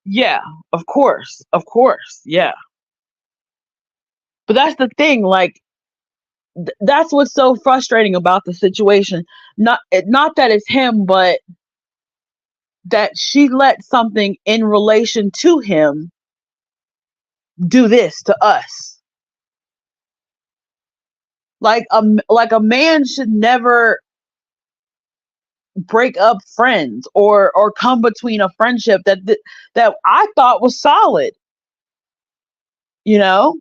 Speaker 1: Yeah, of course, yeah. But that's the thing. Like that's what's so frustrating about the situation. Not that it's him, but that she let something in relation to him do this to us. Like a man should never break up friends or come between a friendship that I thought was solid, you know?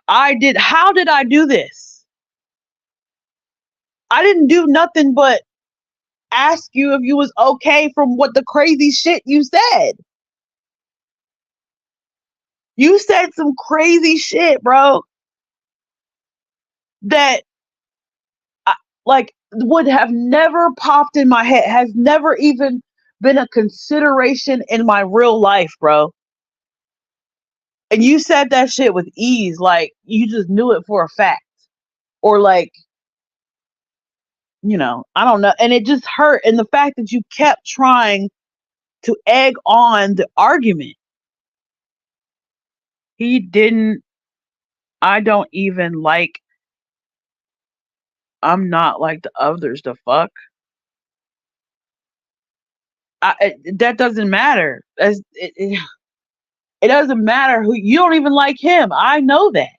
Speaker 1: How did I do this? I didn't do nothing but ask you if you was okay from what the crazy shit you said. You said some crazy shit, bro, that I, like would have never popped in my head, has never even been a consideration in my real life, bro. And you said that shit with ease, like you just knew it for a fact. Or like, I don't know. And it just hurt. And the fact that you kept trying to egg on the argument. He didn't, I don't even like, I'm not like the others, the fuck. That doesn't matter. It doesn't matter who, you don't even like him. I know that.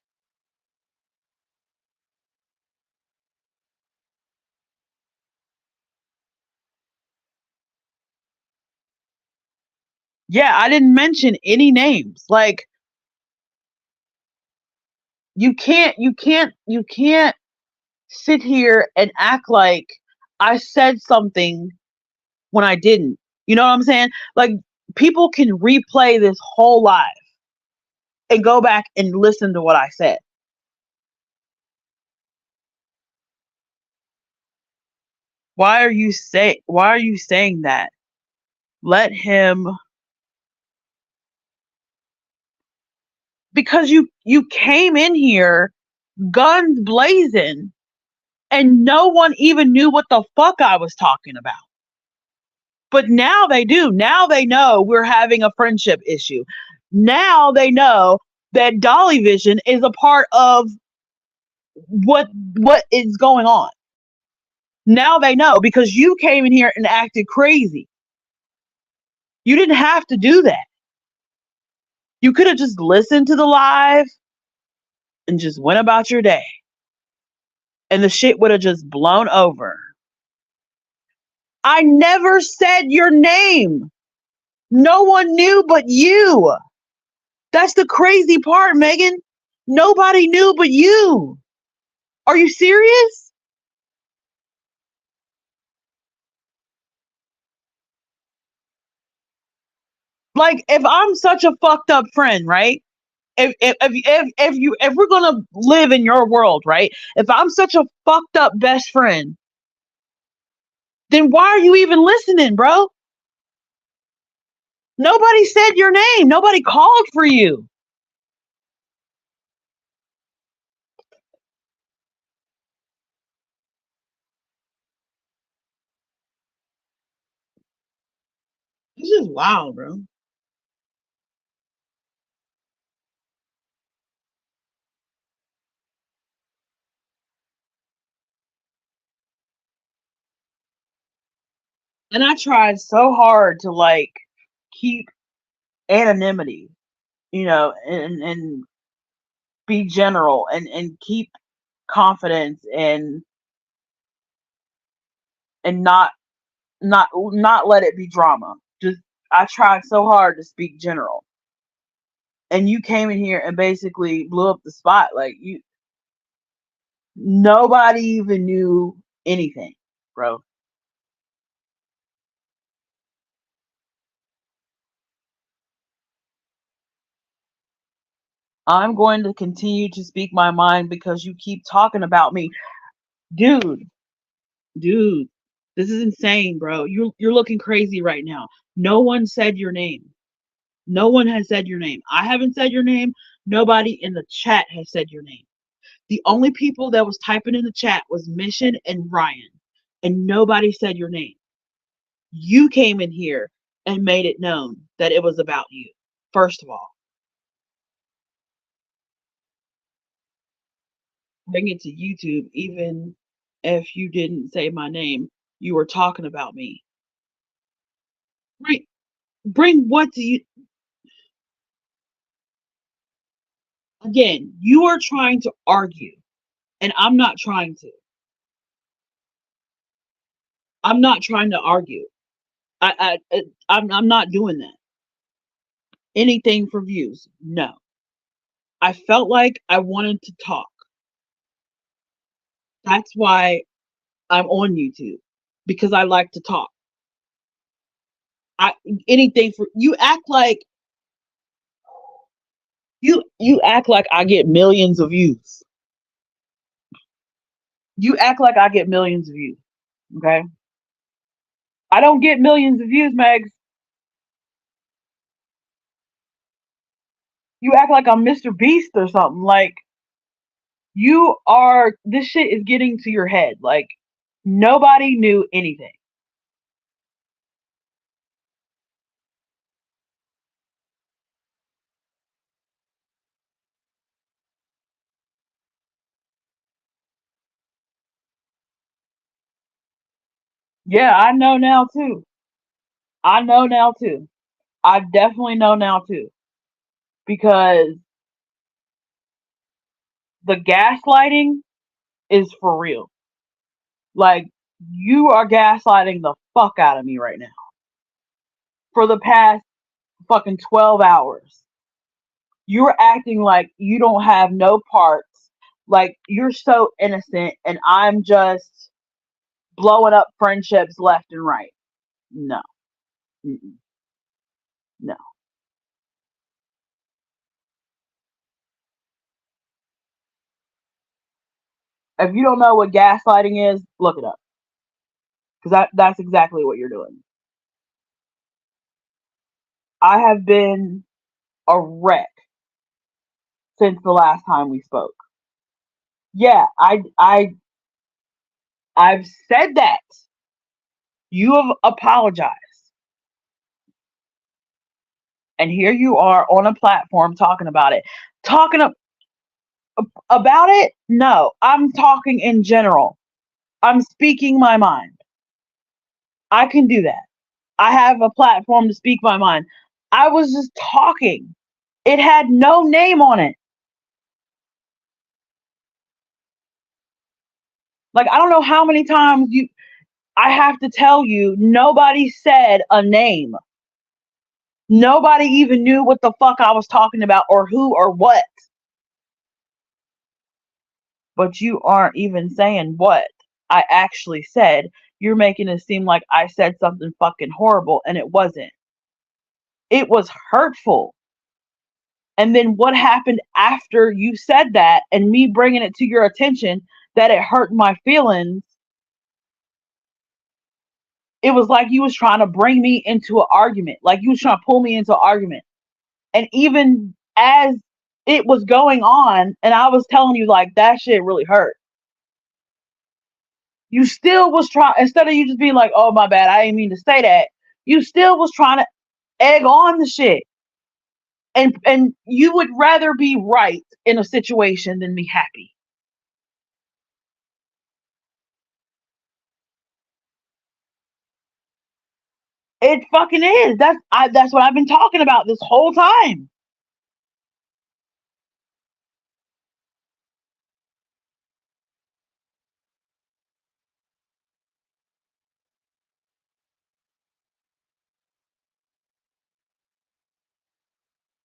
Speaker 1: Yeah, I didn't mention any names. Like, you can't sit here and act like I said something when I didn't. You know what I'm saying? Like people can replay this whole live and go back and listen to what I said. Why are you saying that? Let him, because you came in here guns blazing and no one even knew what the fuck I was talking about. But now they do. Now they know we're having a friendship issue. Now they know that Dolly Vision is a part of what what is going on. Now they know because you came in here and acted crazy. You didn't have to do that. You could have just listened to the live and just went about your day. And the shit would have just blown over. I never said your name. No one knew but you. That's the crazy part, Megan. Nobody knew but you. Are you serious? Like, if I'm such a fucked up friend, right?
Speaker 2: if we're gonna live in your world, right? If I'm such a fucked up best friend, then why are you even listening, bro? Nobody said your name. Nobody called for you. This is wild, bro. And I tried so hard to like keep anonymity, and be general and keep confidence and not let it be drama. Just I tried so hard to speak general. And you came in here and basically blew up the spot. Like you nobody even knew anything, bro. I'm going to continue to speak my mind because you keep talking about me. Dude, dude, this is insane, bro. You're looking crazy right now. No one said your name. No one has said your name. I haven't said your name. Nobody in the chat has said your name. The only people that was typing in the chat was Mission and Ryan, and nobody said your name. You came in here and made it known that it was about you. First of all, bring it to YouTube. Even if you didn't say my name, you were talking about me. Bring, bring what do you? Again, you are trying to argue, and I'm not trying to. I'm not trying to argue. I'm not doing that. Anything for views? No. I felt like I wanted to talk. That's why I'm on YouTube because I like to talk. I anything for you act like you act like I get millions of views. You act like I get millions of views. Okay? I don't get millions of views, Megs. You act like I'm Mr. Beast or something. Like you are this shit is getting to your head. Like nobody knew anything. Yeah, I know now too. I know now too. I definitely know now too. Because the gaslighting is for real. Like, you are gaslighting the fuck out of me right now. For the past fucking 12 hours. You're acting like you don't have no parts. Like, you're so innocent, and I'm just blowing up friendships left and right. No. Mm-mm. No. If you don't know what gaslighting is, look it up. Because that's exactly what you're doing. I have been a wreck since the last time we spoke. Yeah, I've said that. You have apologized. And here you are on a platform talking about it. Talking about it? No, I'm talking in general. I'm speaking my mind. I can do that. I have a platform to speak my mind. I was just talking. It had no name on it. Like I don't know how many times I have to tell you nobody said a name. Nobody even knew what the fuck I was talking about or who or what. But you aren't even saying what I actually said. You're making it seem like I said something fucking horrible and it wasn't. It was hurtful. And then what happened after you said that and me bringing it to your attention that it hurt my feelings? It was like you was trying to bring me into an argument, like you was trying to pull me into an argument. And even as it was going on and I was telling you like that shit really hurt, you still was trying, instead of you just being like, oh my bad, I didn't mean to say that, you still was trying to egg on the shit. And you would rather be right in a situation than be happy. It fucking is. That's what I've been talking about this whole time.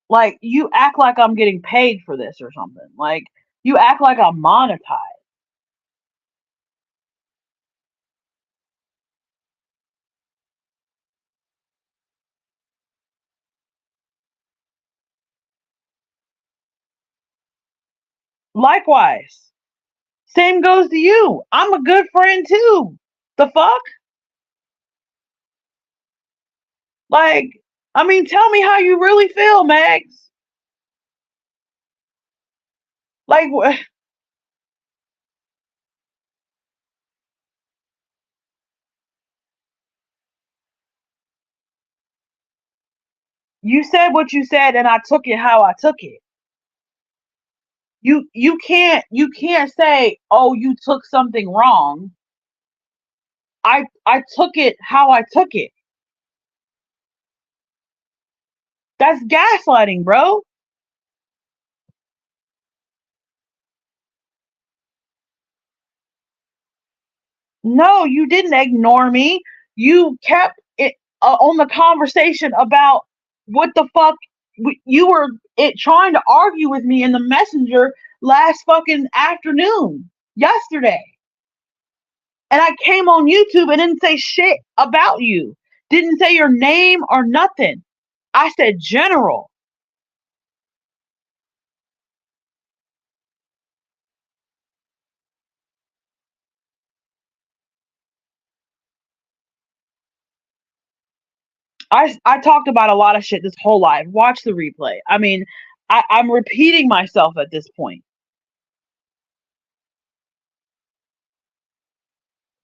Speaker 2: Like you act like I'm getting paid for this or something. Like you act like I'm monetized. Likewise. Same goes to you. I'm a good friend too. The fuck? Like, I mean, tell me how you really feel, Max. Like, you said what you said, and I took it how I took it. You can't say, oh, you took something wrong. I took it how I took it. That's gaslighting, bro. No, you didn't ignore me. You kept it on the conversation about what the fuck you were trying to argue with me in the messenger last fucking afternoon, yesterday. And I came on YouTube and didn't say shit about you. Didn't say your name or nothing. I said general. I talked about a lot of shit this whole life. Watch the replay. I mean, I'm repeating myself at this point.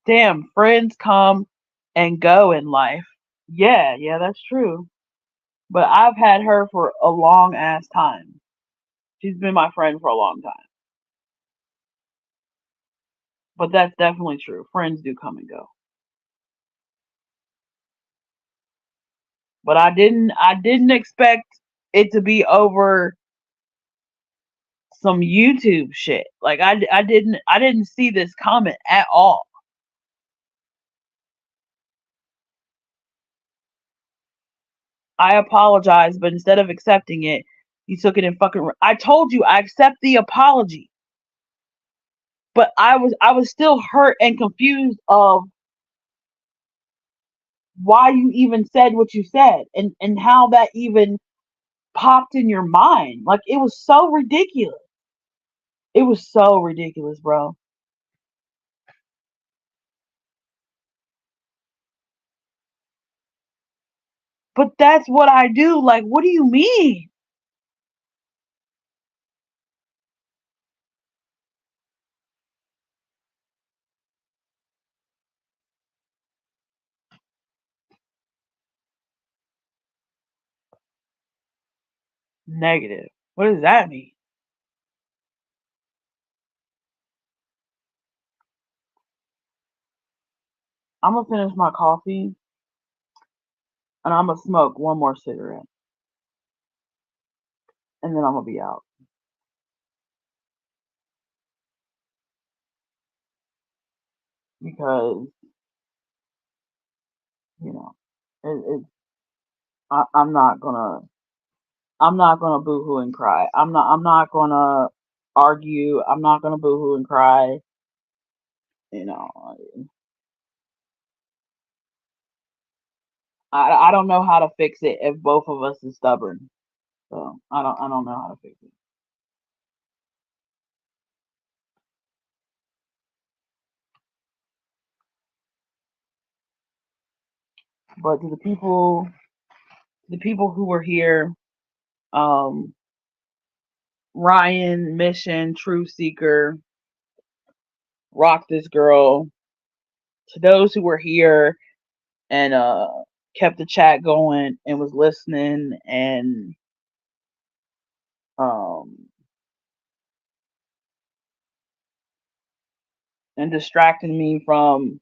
Speaker 2: Damn, friends come and go in life. Yeah, yeah, that's true. But I've had her for a long ass time. She's been my friend for a long time. But that's definitely true. Friends do come and go. But I didn't expect it to be over some YouTube shit. Like I didn't see this comment at all. I apologize, but instead of accepting it, you took it in fucking. I told you I accept the apology, but I was still hurt and confused of why you even said what you said and how that even popped in your mind. Like it was so ridiculous. It was so ridiculous, bro. But that's what I do. Like, what do you mean? Negative. What does that mean? I'm gonna finish my coffee and I'm gonna smoke one more cigarette and then I'm gonna be out because you know it, I'm not gonna boohoo and cry. I'm not gonna argue. I'm not gonna boohoo and cry. You know, I don't know how to fix it if both of us is stubborn. So I don't know how to fix it. But to the people who were here, um, Ryan, Mission, Truth Seeker, Rock This Girl, to those who were here and kept the chat going and was listening um and distracting me from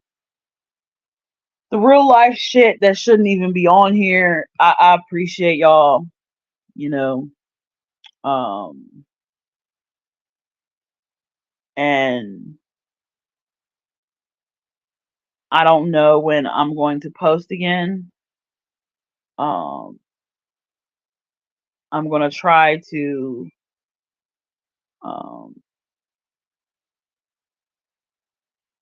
Speaker 2: the real life shit that shouldn't even be on here. I appreciate y'all, you know. Um and I don't know when I'm going to post again. Um I'm gonna try to um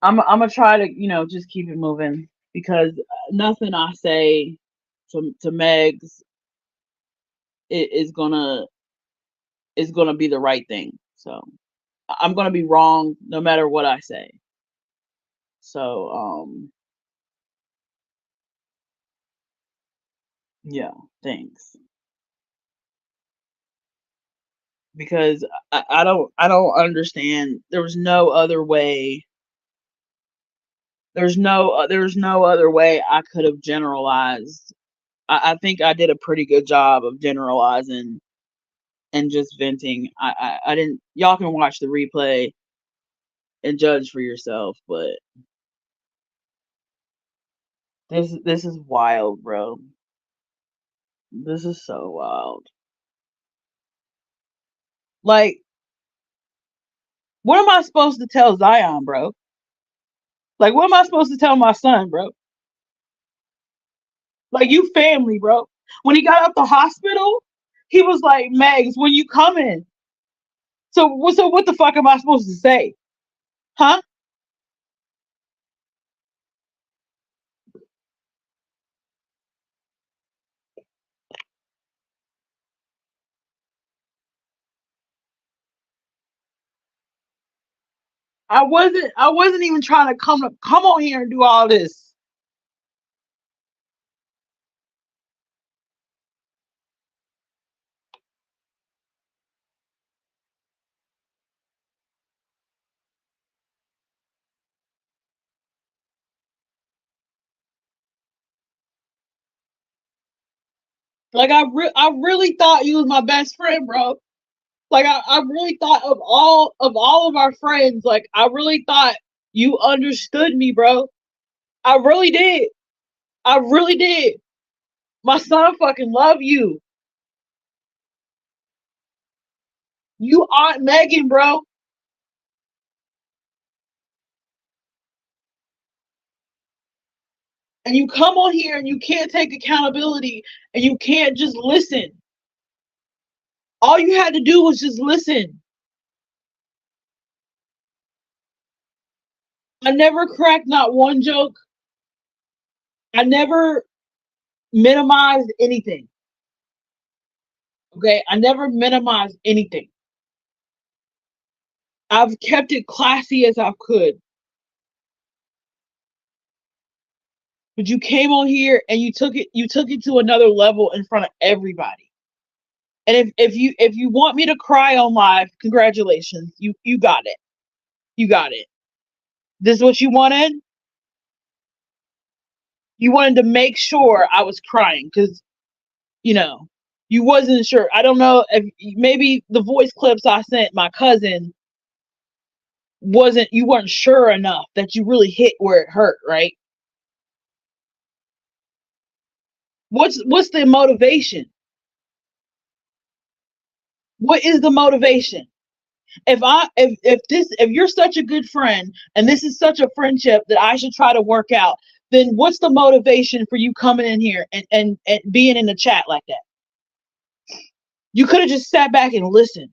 Speaker 2: I'm gonna try to, just keep it moving because nothing I say to Megs is gonna be the right thing. So I'm gonna be wrong no matter what I say. So yeah, thanks. Because I don't understand. There was no other way. There's no other way I could have generalized. I think I did a pretty good job of generalizing and just venting. I didn't. Y'all can watch the replay and judge for yourself, but this is wild, bro. This is so wild. Like, what am I supposed to tell Zion, bro? Like, what am I supposed to tell my son, bro? Like, you family, bro. When he got out the hospital, he was like, Megs, when you coming? So what the fuck am I supposed to say? Huh? I wasn't even trying to come on here and do all this. Like I really thought you was my best friend, bro. Like I really thought of all of our friends, like I really thought you understood me, bro. I really did. I really did. My son fucking love you. You Aunt Megan, bro. And you come on here and you can't take accountability and you can't just listen. All you had to do was just listen. I never cracked not one joke. I never minimized anything. Okay? I never minimized anything. I've kept it classy as I could. But you came on here and you took it to another level in front of everybody. And if you want me to cry on live, congratulations. You got it. You got it. This is what you wanted? You wanted to make sure I was crying because, you know, you wasn't sure. I don't know if maybe the voice clips I sent my cousin you weren't sure enough that you really hit where it hurt, right? What's the motivation? What is the motivation? If you're such a good friend and this is such a friendship that I should try to work out, then what's the motivation for you coming in here and being in the chat like that? You could have just sat back and listened.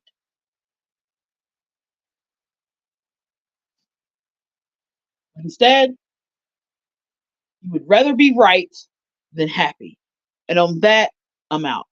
Speaker 2: Instead, you would rather be right than happy. And on that, I'm out.